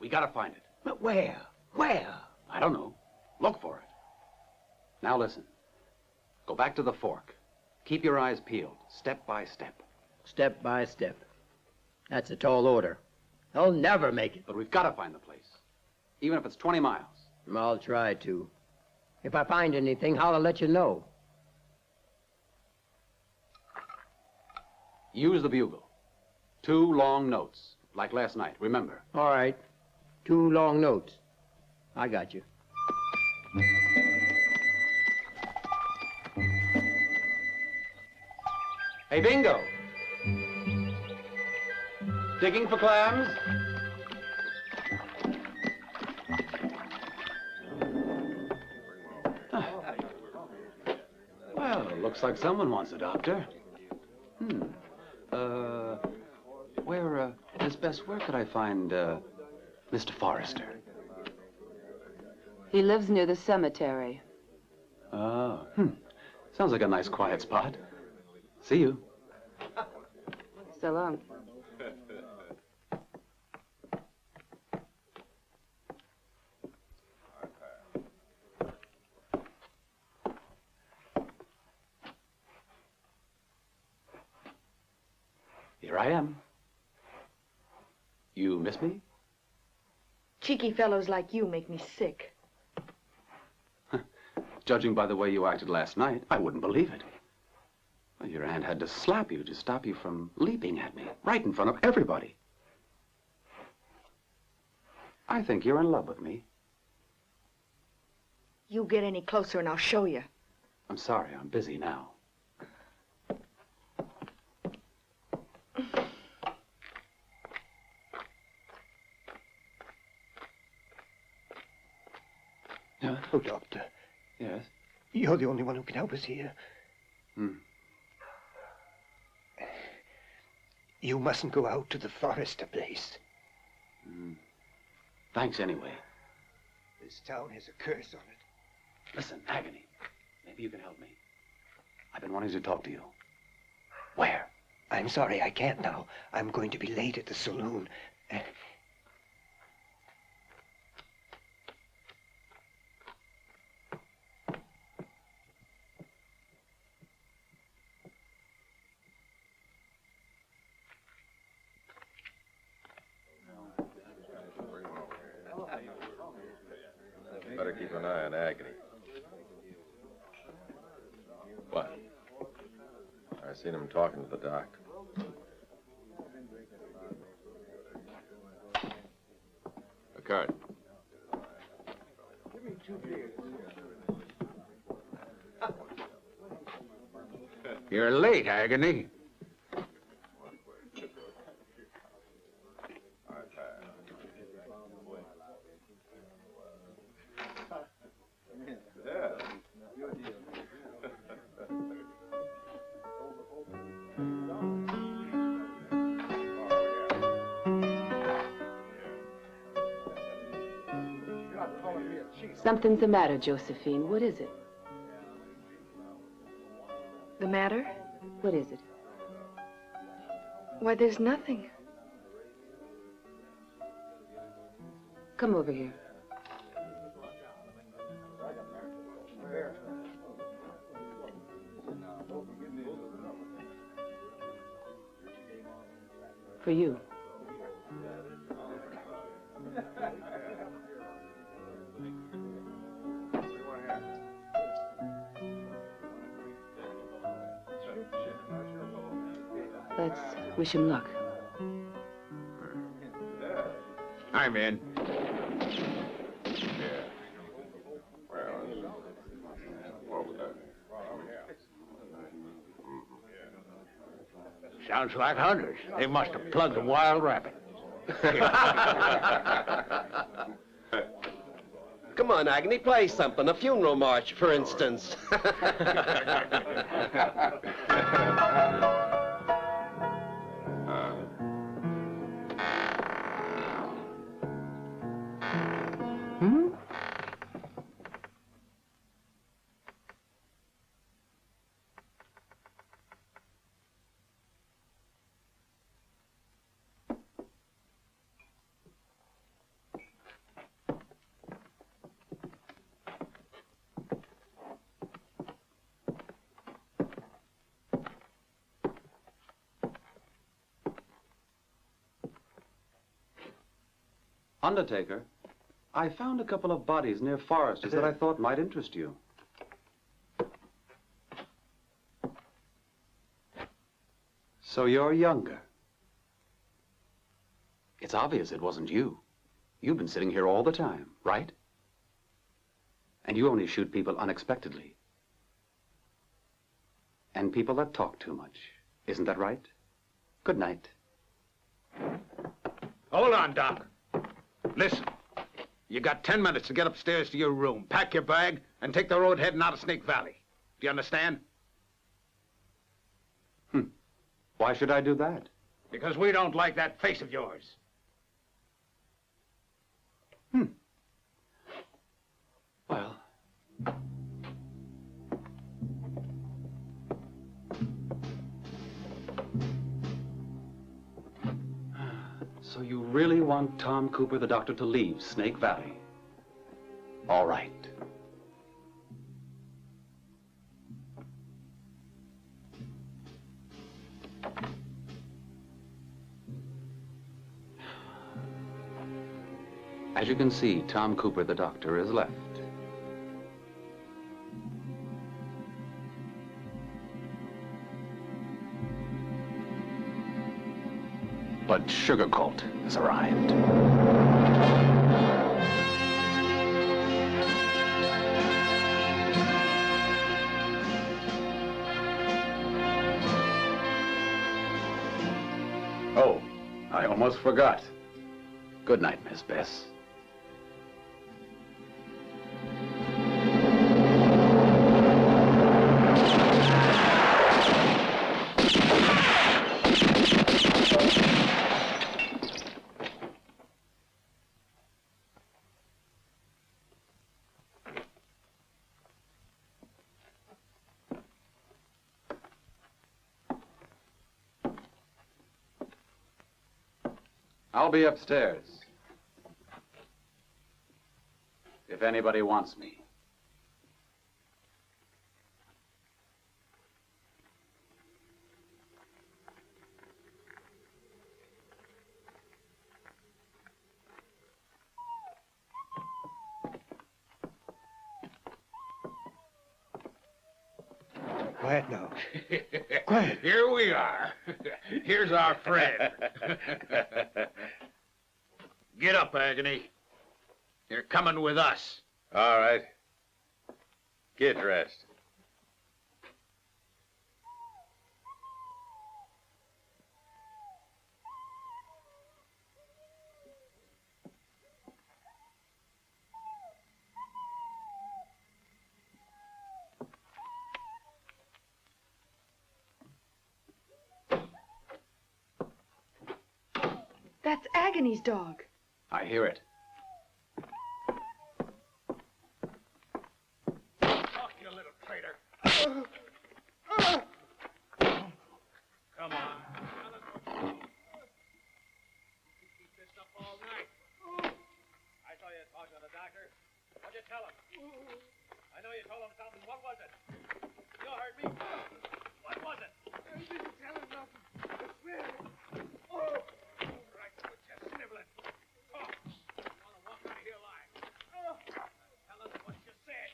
Speaker 2: We gotta find it.
Speaker 21: But where? Where?
Speaker 2: I don't know. Look for it. Now listen. Go back to the fork. Keep your eyes peeled, step by step.
Speaker 21: Step by step. That's a tall order. I'll never make it.
Speaker 2: But we've gotta find the place. Even if it's 20 miles.
Speaker 21: I'll try to. If I find anything, I'll let you know.
Speaker 2: Use the bugle. 2 long notes, like last night, remember?
Speaker 21: All right. 2 long notes. I got you.
Speaker 2: Hey, Bingo. Digging for clams? Well, looks like someone wants a doctor. Miss Bess, where could I find, Mr. Forrester?
Speaker 11: He lives near the cemetery.
Speaker 2: Oh, sounds like a nice quiet spot. See you.
Speaker 11: So long.
Speaker 2: Here I am. You miss me?
Speaker 8: Cheeky fellows like you make me sick.
Speaker 2: Judging by the way you acted last night, I wouldn't believe it. Well, your aunt had to slap you to stop you from leaping at me, right in front of everybody. I think you're in love with me.
Speaker 8: You get any closer and I'll show you.
Speaker 2: I'm sorry, I'm busy now.
Speaker 9: Oh, Doctor.
Speaker 2: Yes?
Speaker 9: You're the only one who can help us here. You mustn't go out to the Forrester place.
Speaker 2: Thanks anyway.
Speaker 9: This town has a curse on it.
Speaker 2: Listen, Agony, maybe you can help me. I've been wanting to talk to you. Where?
Speaker 9: I'm sorry, I can't now. I'm going to be late at the saloon.
Speaker 3: Better keep an eye on Agony. What? I seen him talking to the doctor. A card.
Speaker 9: Give me 2 beers.
Speaker 15: You're late, Agony.
Speaker 11: Something's the matter, Josephine. What is it?
Speaker 8: The matter?
Speaker 11: What is it?
Speaker 8: Why, there's nothing.
Speaker 11: Come over here. For you. Let's wish him luck.
Speaker 15: I'm in.
Speaker 20: Sounds like hunters. They must have plugged a wild rabbit.
Speaker 17: Come on, Agony, play something. A funeral march, for instance.
Speaker 2: Undertaker, I found a couple of bodies near Forrester's that I thought might interest you. So you're younger. It's obvious it wasn't you. You've been sitting here all the time, right? And you only shoot people unexpectedly. And people that talk too much. Isn't that right? Good night.
Speaker 15: Hold on, Doc. Listen, you got 10 minutes to get upstairs to your room, pack your bag, and take the road heading out of Snake Valley. Do you understand?
Speaker 2: Why should I do that?
Speaker 15: Because we don't like that face of yours.
Speaker 2: Well... So you really want Tom Cooper, the doctor, to leave Snake Valley? All right. As you can see, Tom Cooper, the doctor, is left. But Sugar Colt has arrived. Oh, I almost forgot. Good night, Miss Bess. I'll be upstairs. If anybody wants me.
Speaker 13: Quiet now.
Speaker 15: Quiet. Here we are. Here's our friend. Get up, Agony. You're coming with us.
Speaker 3: All right. Get dressed.
Speaker 8: That's Agony's dog.
Speaker 2: I hear it.
Speaker 15: Talk, you little traitor. Come on. Keep this up all night. I saw you talking to the doctor. What'd you tell him? I know you told him something. What was it? You heard me. What was it? I didn't tell him nothing. I swear. Oh. Right, quit your sniveling. Talk. You want to walk out of here alive. Tell us what you said.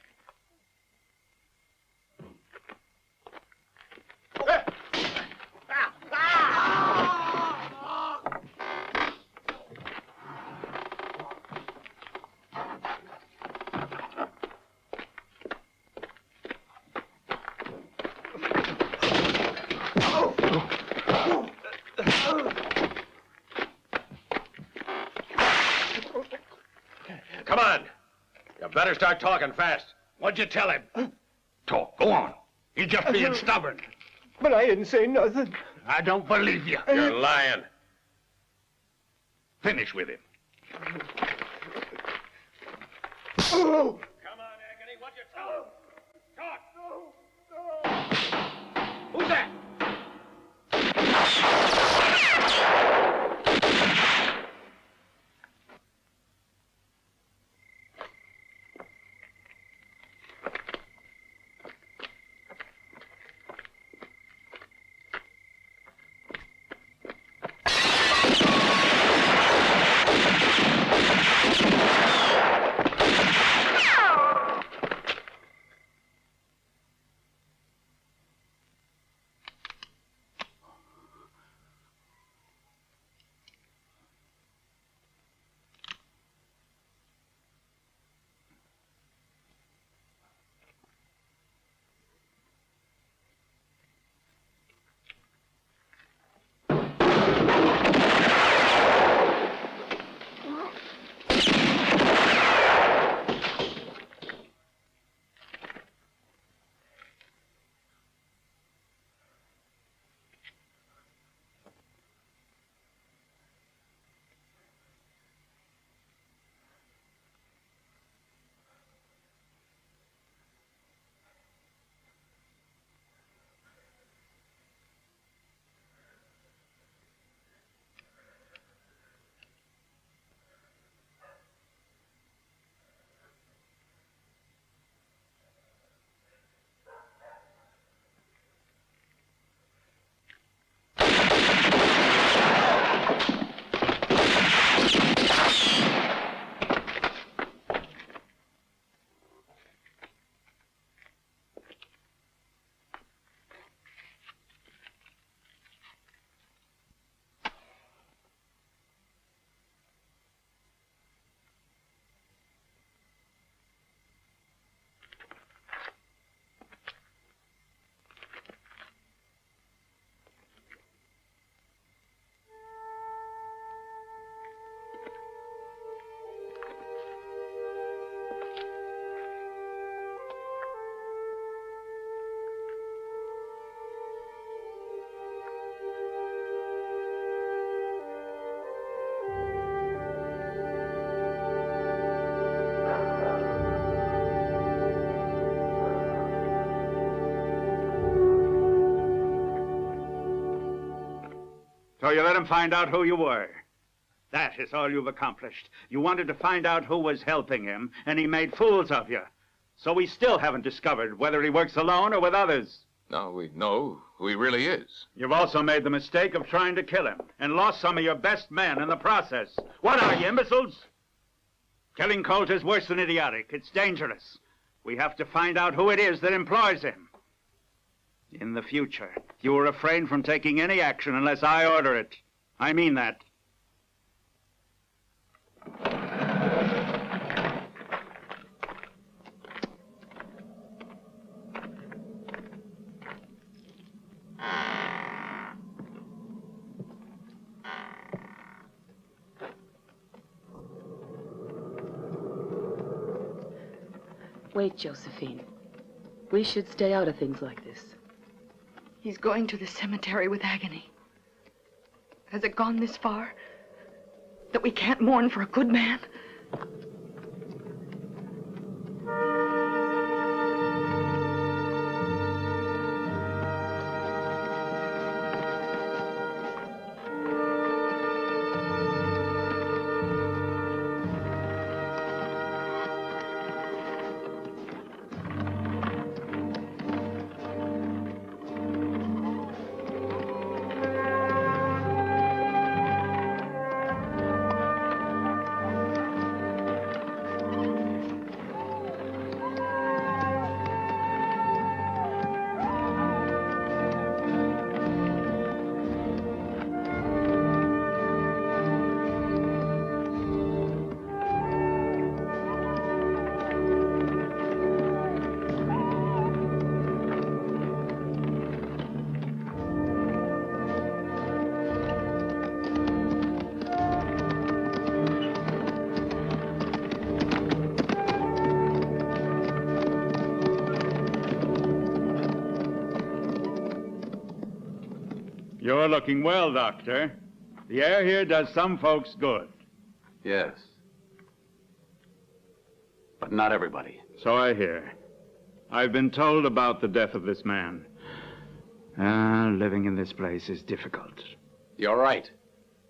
Speaker 15: Come on. You better start talking fast. What'd you tell him? Talk. Go on. He's just being stubborn.
Speaker 21: But I didn't say nothing.
Speaker 15: I don't believe you. You're lying. Finish with him. Come on, Agony. What'd you tell him? Talk. Who's that?
Speaker 14: So you let him find out who you were. That is all you've accomplished. You wanted to find out who was helping him, and he made fools of you. So we still haven't discovered whether he works alone or with others.
Speaker 3: Now we know who he really is.
Speaker 14: You've also made the mistake of trying to kill him, and lost some of your best men in the process. What are you, imbeciles? Killing Colt is worse than idiotic. It's dangerous. We have to find out who it is that employs him. In the future, you will refrain from taking any action unless I order it. I mean that.
Speaker 11: Wait, Josephine. We should stay out of things like this.
Speaker 8: He's going to the cemetery with agony. Has it gone this far? That we can't mourn for a good man?
Speaker 14: You're looking well, Doctor. The air here does some folks good.
Speaker 2: Yes. But not everybody.
Speaker 14: So I hear. I've been told about the death of this man. Living in this place is difficult.
Speaker 2: You're right.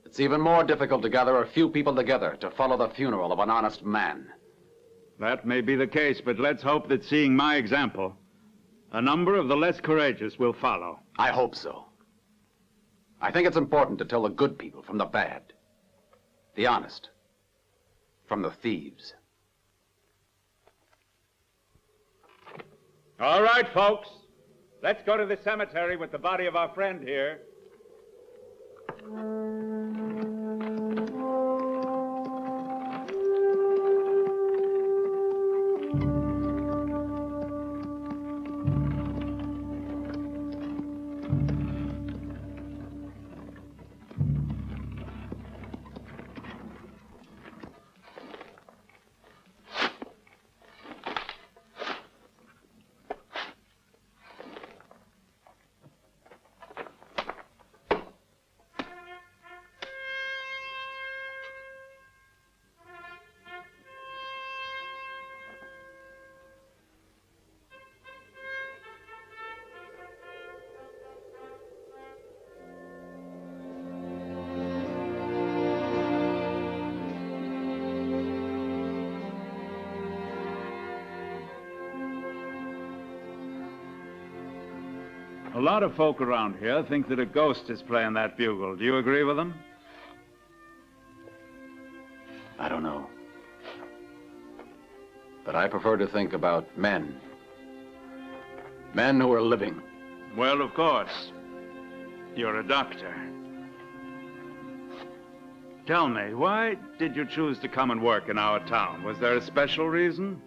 Speaker 2: It's even more difficult to gather a few people together to follow the funeral of an honest man.
Speaker 14: That may be the case, but let's hope that seeing my example, a number of the less courageous will follow.
Speaker 2: I hope so. I think it's important to tell the good people from the bad. The honest from the thieves.
Speaker 14: All right, folks. Let's go to the cemetery with the body of our friend here. A lot of folk around here think that a ghost is playing that bugle. Do you agree with them?
Speaker 2: I don't know. But I prefer to think about men. Men who are living.
Speaker 14: Well, of course. You're a doctor. Tell me, why did you choose to come and work in our town? Was there a special reason?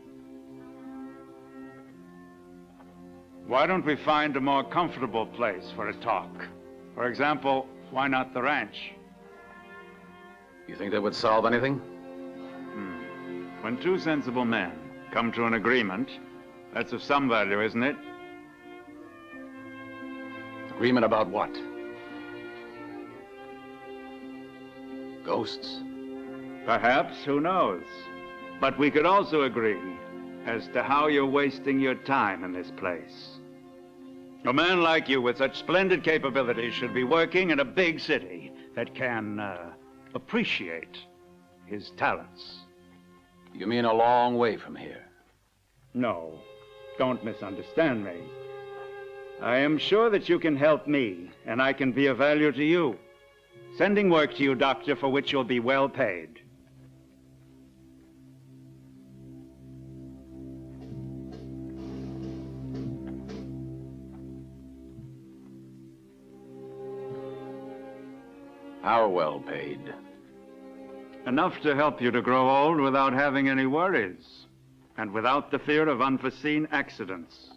Speaker 14: Why don't we find a more comfortable place for a talk? For example, why not the ranch?
Speaker 2: You think that would solve anything?
Speaker 14: When two sensible men come to an agreement, that's of some value, isn't it?
Speaker 2: Agreement about what? Ghosts?
Speaker 14: Perhaps, who knows? But we could also agree as to how you're wasting your time in this place. A man like you with such splendid capabilities should be working in a big city that can appreciate his talents.
Speaker 2: You mean a long way from here?
Speaker 14: No, don't misunderstand me. I am sure that you can help me, and I can be of value to you. Sending work to you, Doctor, for which you'll be well paid.
Speaker 2: How well paid?
Speaker 14: Enough to help you to grow old without having any worries, and without the fear of unforeseen accidents.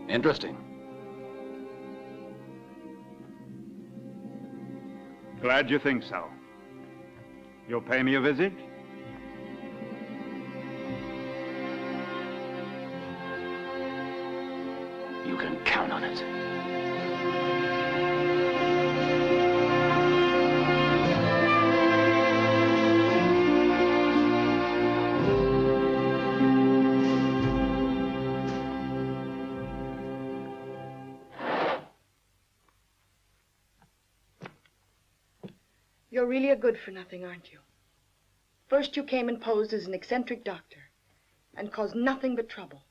Speaker 2: Interesting.
Speaker 14: Glad you think so. You'll pay me a visit?
Speaker 2: You can count on it.
Speaker 8: You're really a good-for-nothing, aren't you? First you came and posed as an eccentric doctor and caused nothing but trouble.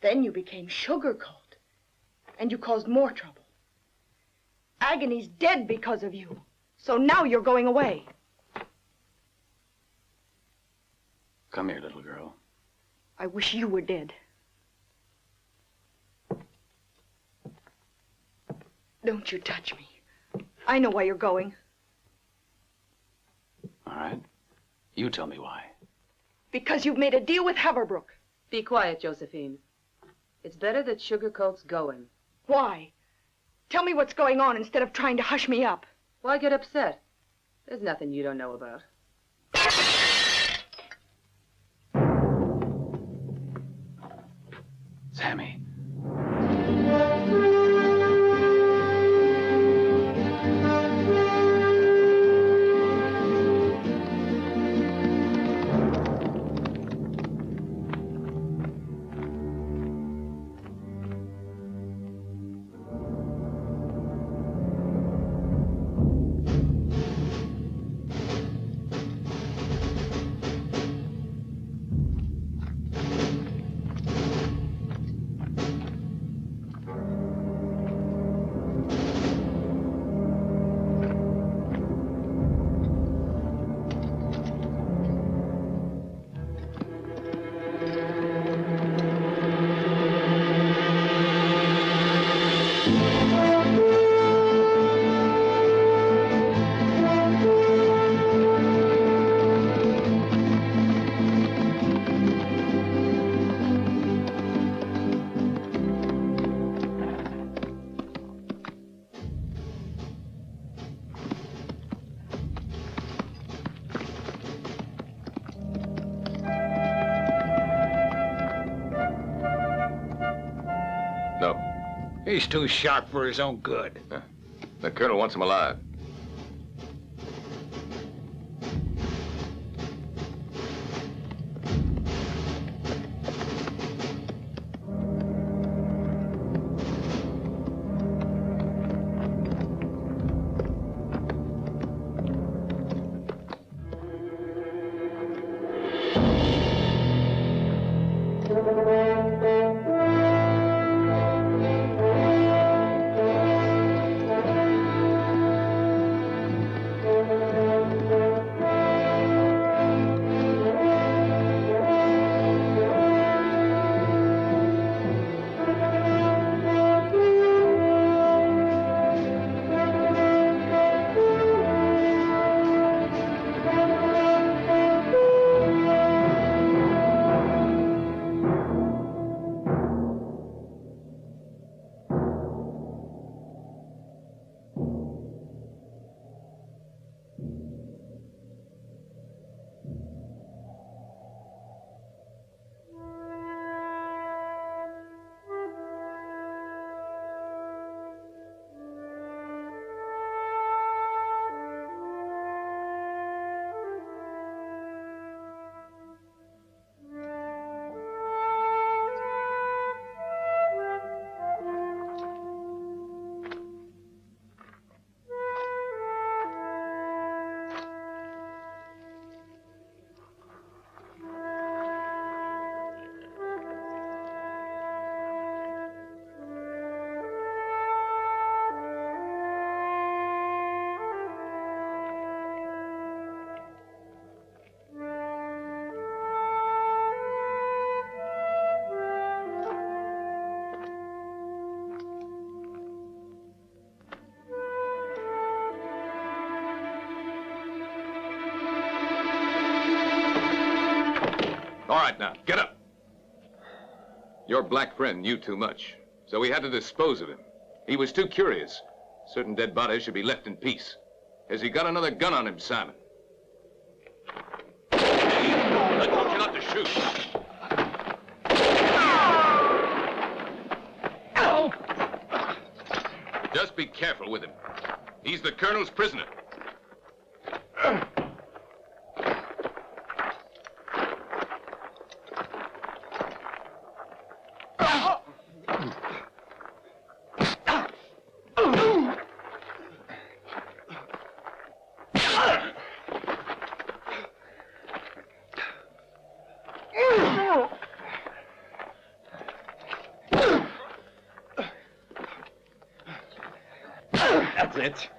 Speaker 8: Then you became Sugar Colt, and you caused more trouble. Agony's dead because of you, so now you're going away.
Speaker 2: Come here, little girl.
Speaker 8: I wish you were dead. Don't you touch me. I know why you're going.
Speaker 2: All right. You tell me why.
Speaker 8: Because you've made a deal with Haverbrook.
Speaker 11: Be quiet, Josephine. It's better that Sugar Colt's going.
Speaker 8: Why? Tell me what's going on instead of trying to hush me up.
Speaker 11: Why get upset? There's nothing you don't know about.
Speaker 2: Sammy.
Speaker 1: No.
Speaker 7: He's too sharp for his own good.
Speaker 1: The colonel wants him alive.
Speaker 3: All right, now, get up. Your black friend knew too much, so we had to dispose of him. He was too curious. Certain dead bodies should be left in peace. Has he got another gun on him, Simon? Hey, I told you not to shoot. Just be careful with him. He's the colonel's prisoner.
Speaker 16: That's it.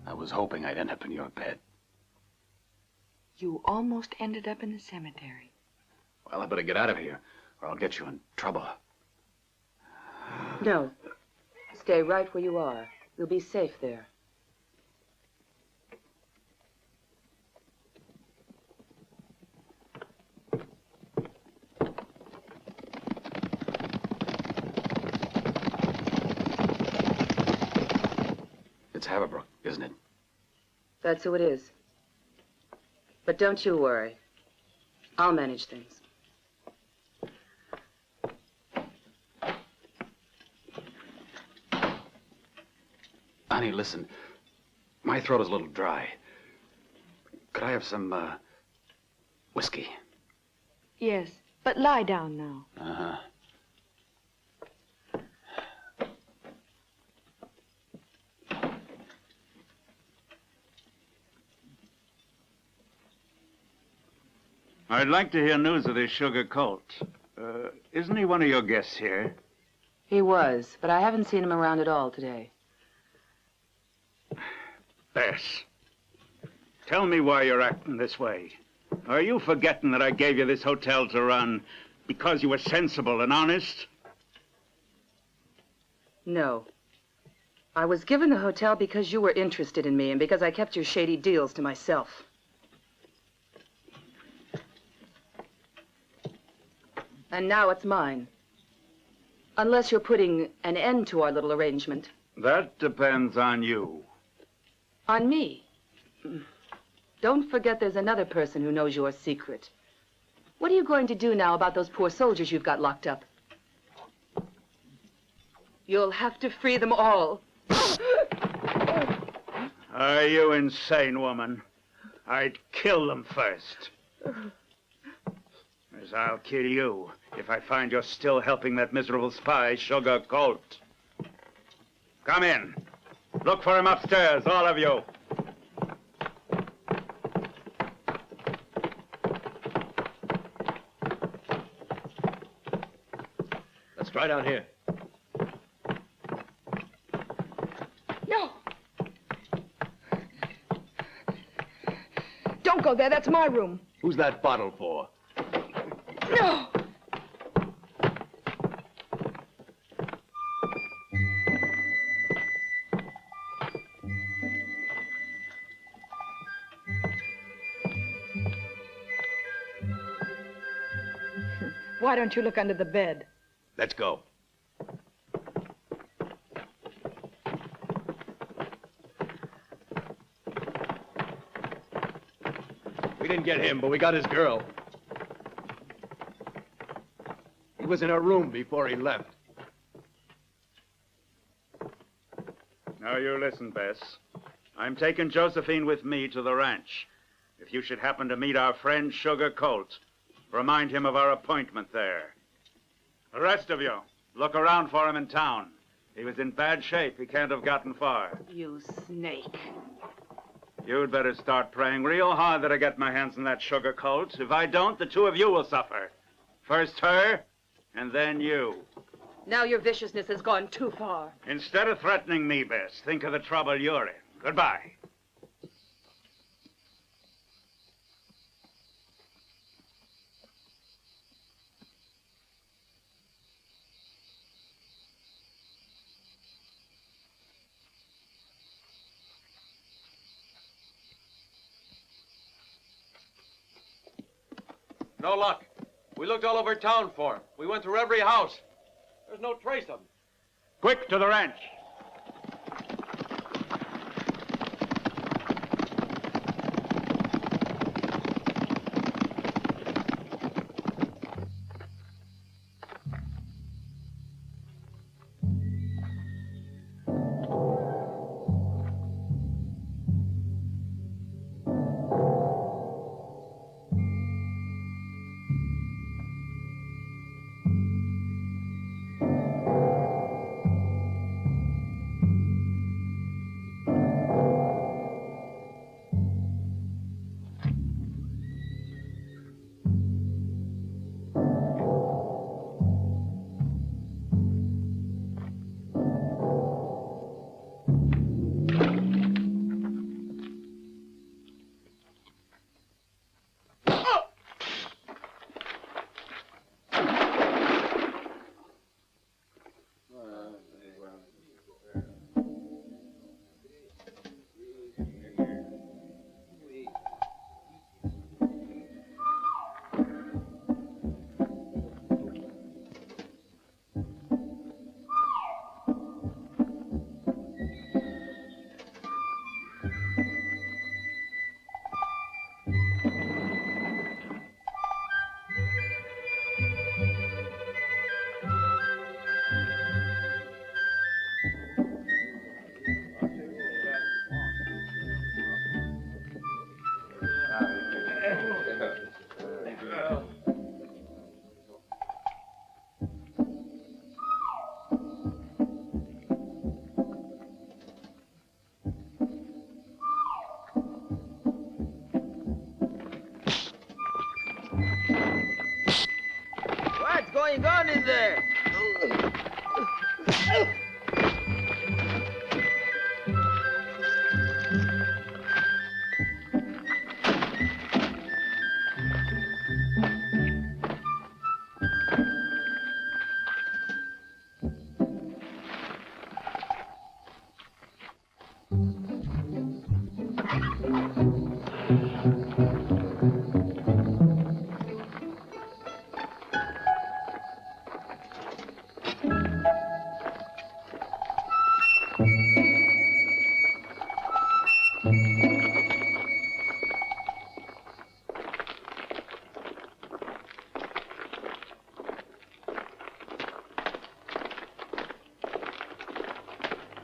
Speaker 2: I was hoping I'd end up in your bed.
Speaker 8: You almost ended up in the cemetery.
Speaker 2: Well, I better get out of here, or I'll get you in trouble.
Speaker 11: No. Stay right where you are. You'll be safe there.
Speaker 2: It's Haverbrook, isn't it?
Speaker 11: That's who it is. But don't you worry. I'll manage things.
Speaker 2: Honey, listen. My throat is a little dry. Could I have some, whiskey?
Speaker 8: Yes, but lie down now.
Speaker 2: Uh-huh.
Speaker 14: I'd like to hear news of this Sugar Colt. Isn't he one of your guests here?
Speaker 11: He was, but I haven't seen him around at all today.
Speaker 14: Bess, tell me why you're acting this way. Are you forgetting that I gave you this hotel to run because you were sensible and honest?
Speaker 11: No. I was given the hotel because you were interested in me and because I kept your shady deals to myself. And now it's mine. Unless you're putting an end to our little arrangement.
Speaker 14: That depends on you.
Speaker 11: On me? Don't forget there's another person who knows your secret. What are you going to do now about those poor soldiers you've got locked up? You'll have to free them all.
Speaker 14: Are you insane, woman? I'd kill them first. As I'll kill you if I find you're still helping that miserable spy, Sugar Colt. Come in. Look for him upstairs, all of you.
Speaker 5: Let's try down here.
Speaker 8: No. Don't go there. That's my room.
Speaker 10: Who's that bottle for?
Speaker 8: No. Why don't you look under the bed?
Speaker 10: Let's go.
Speaker 5: We didn't get him, but we got his girl. He was in her room before he left.
Speaker 14: Now you listen, Bess. I'm taking Josephine with me to the ranch. If you should happen to meet our friend Sugar Colt, remind him of our appointment there. The rest of you, look around for him in town. He was in bad shape. He can't have gotten far.
Speaker 11: You snake.
Speaker 14: You'd better start praying real hard that I get my hands on that Sugar Colt. If I don't, the two of you will suffer. First her, and then you.
Speaker 11: Now your viciousness has gone too far.
Speaker 14: Instead of threatening me, Bess, think of the trouble you're in. Goodbye.
Speaker 1: No luck. We looked all over town for him. We went through every house. There's no trace of him.
Speaker 14: Quick to the ranch.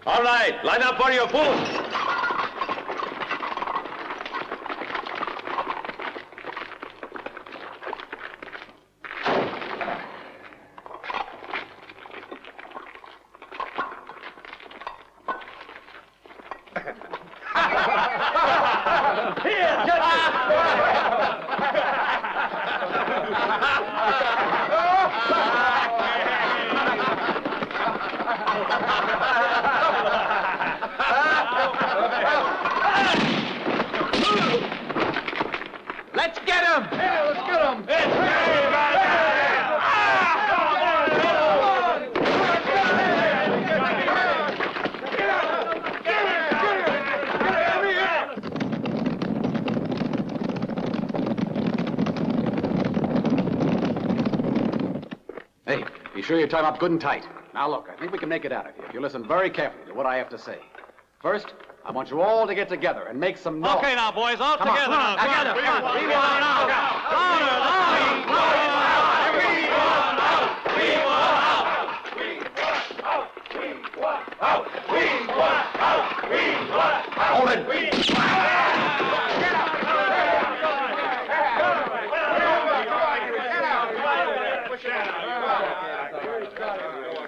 Speaker 6: All right, line up for your post.
Speaker 20: Let's get him! Yeah, let's get him!
Speaker 2: Hey, be sure you tie him up good and tight. Now look, I think we can make it out of here if you listen very carefully to what I have to say. First, I want you all to get together and make some noise.
Speaker 6: Okay now, boys, all
Speaker 2: Come on,
Speaker 6: together
Speaker 2: come on,
Speaker 6: now.
Speaker 2: together, come on.
Speaker 6: We want out. Louder, louder. We want out. We want out. We want out. We want out. We want out. We want out.
Speaker 2: Hold it.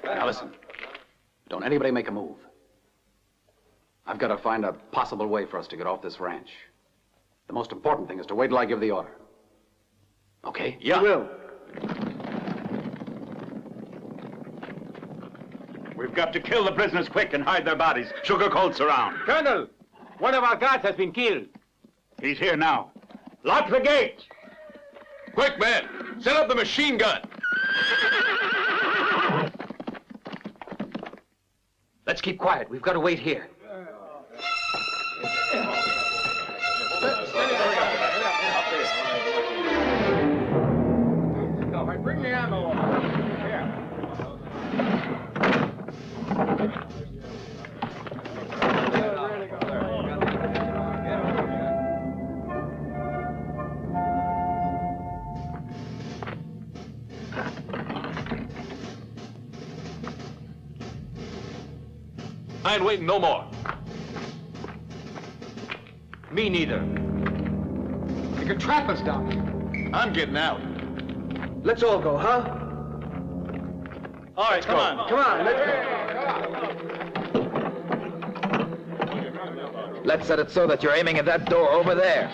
Speaker 2: Now listen, don't anybody make a move. I've got to find a possible way for us to get off this ranch. The most important thing is to wait till I give the order. Okay?
Speaker 6: Yeah.
Speaker 2: Will.
Speaker 14: We've got to kill the prisoners quick and hide their bodies. Sugar Colt's around.
Speaker 5: Colonel, one of our guards has been killed.
Speaker 14: He's here now. Lock the gate!
Speaker 6: Quick, man. Set up the machine gun.
Speaker 4: Let's keep quiet. We've got to wait here.
Speaker 20: Bring the ammo over.
Speaker 6: I ain't waiting no more.
Speaker 20: Me neither. They could trap us down here.
Speaker 6: I'm getting out.
Speaker 21: Let's all go, huh?
Speaker 6: All right, come on.
Speaker 21: Come on, let's go.
Speaker 4: Let's set it so that you're aiming at that door over there.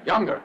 Speaker 2: Younger.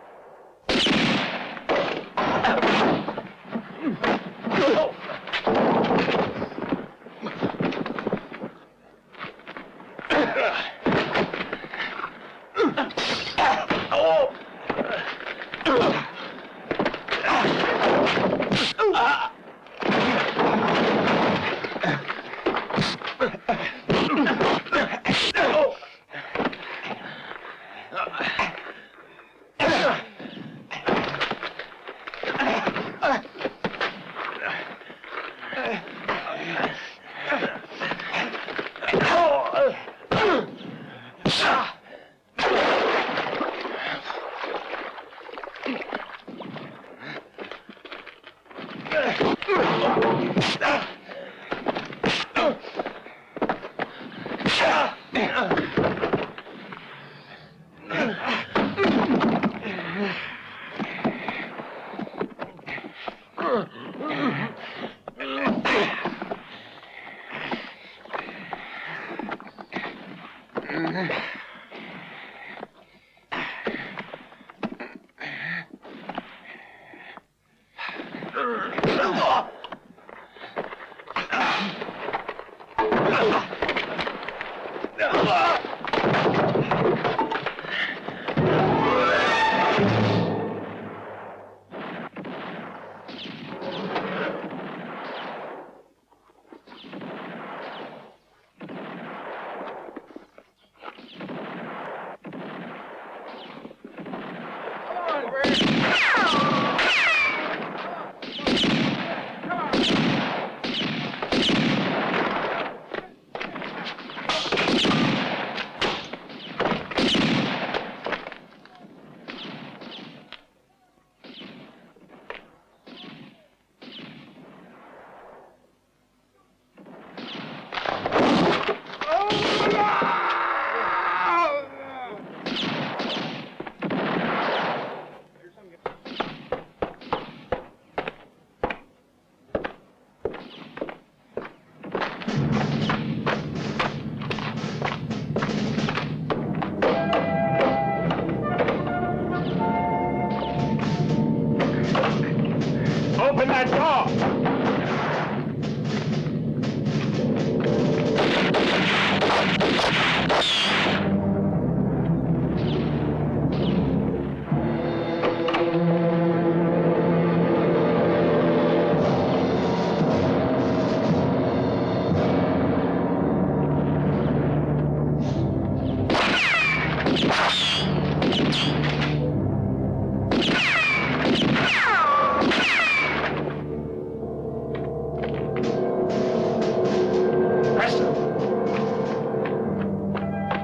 Speaker 6: Open that door!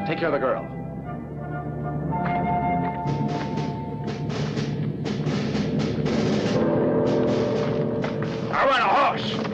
Speaker 2: Take care of the girl.
Speaker 6: I want a horse!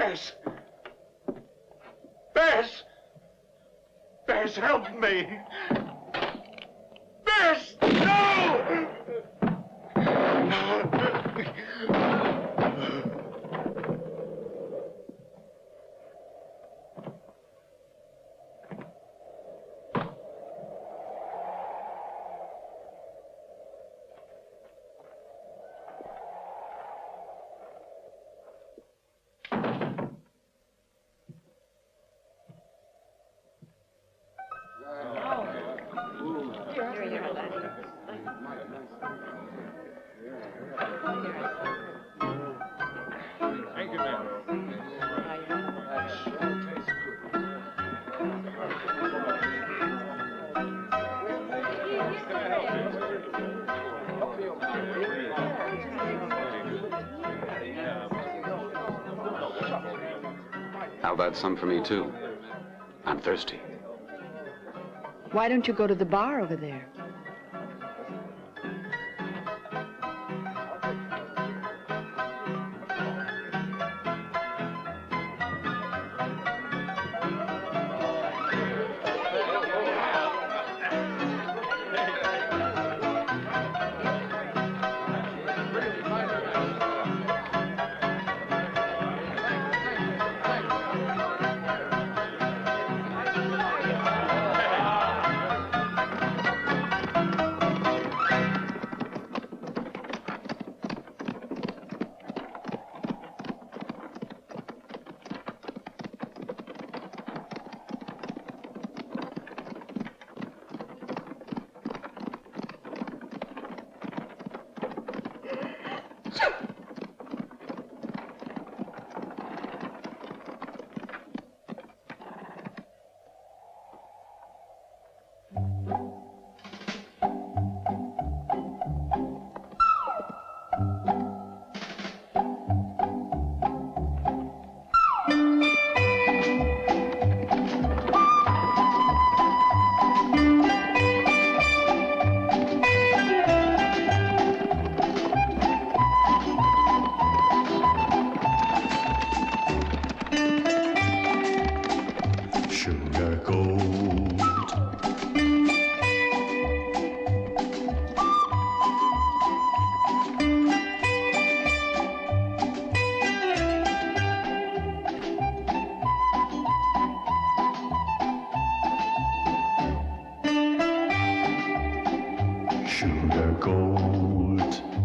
Speaker 6: Bess! Bess! Bess, help me! Bess! No!
Speaker 15: Thank you, ma'am.
Speaker 2: How about some for me, too? I'm thirsty.
Speaker 8: Why don't you go to the bar over there?
Speaker 6: Sugar gold. Sugar gold.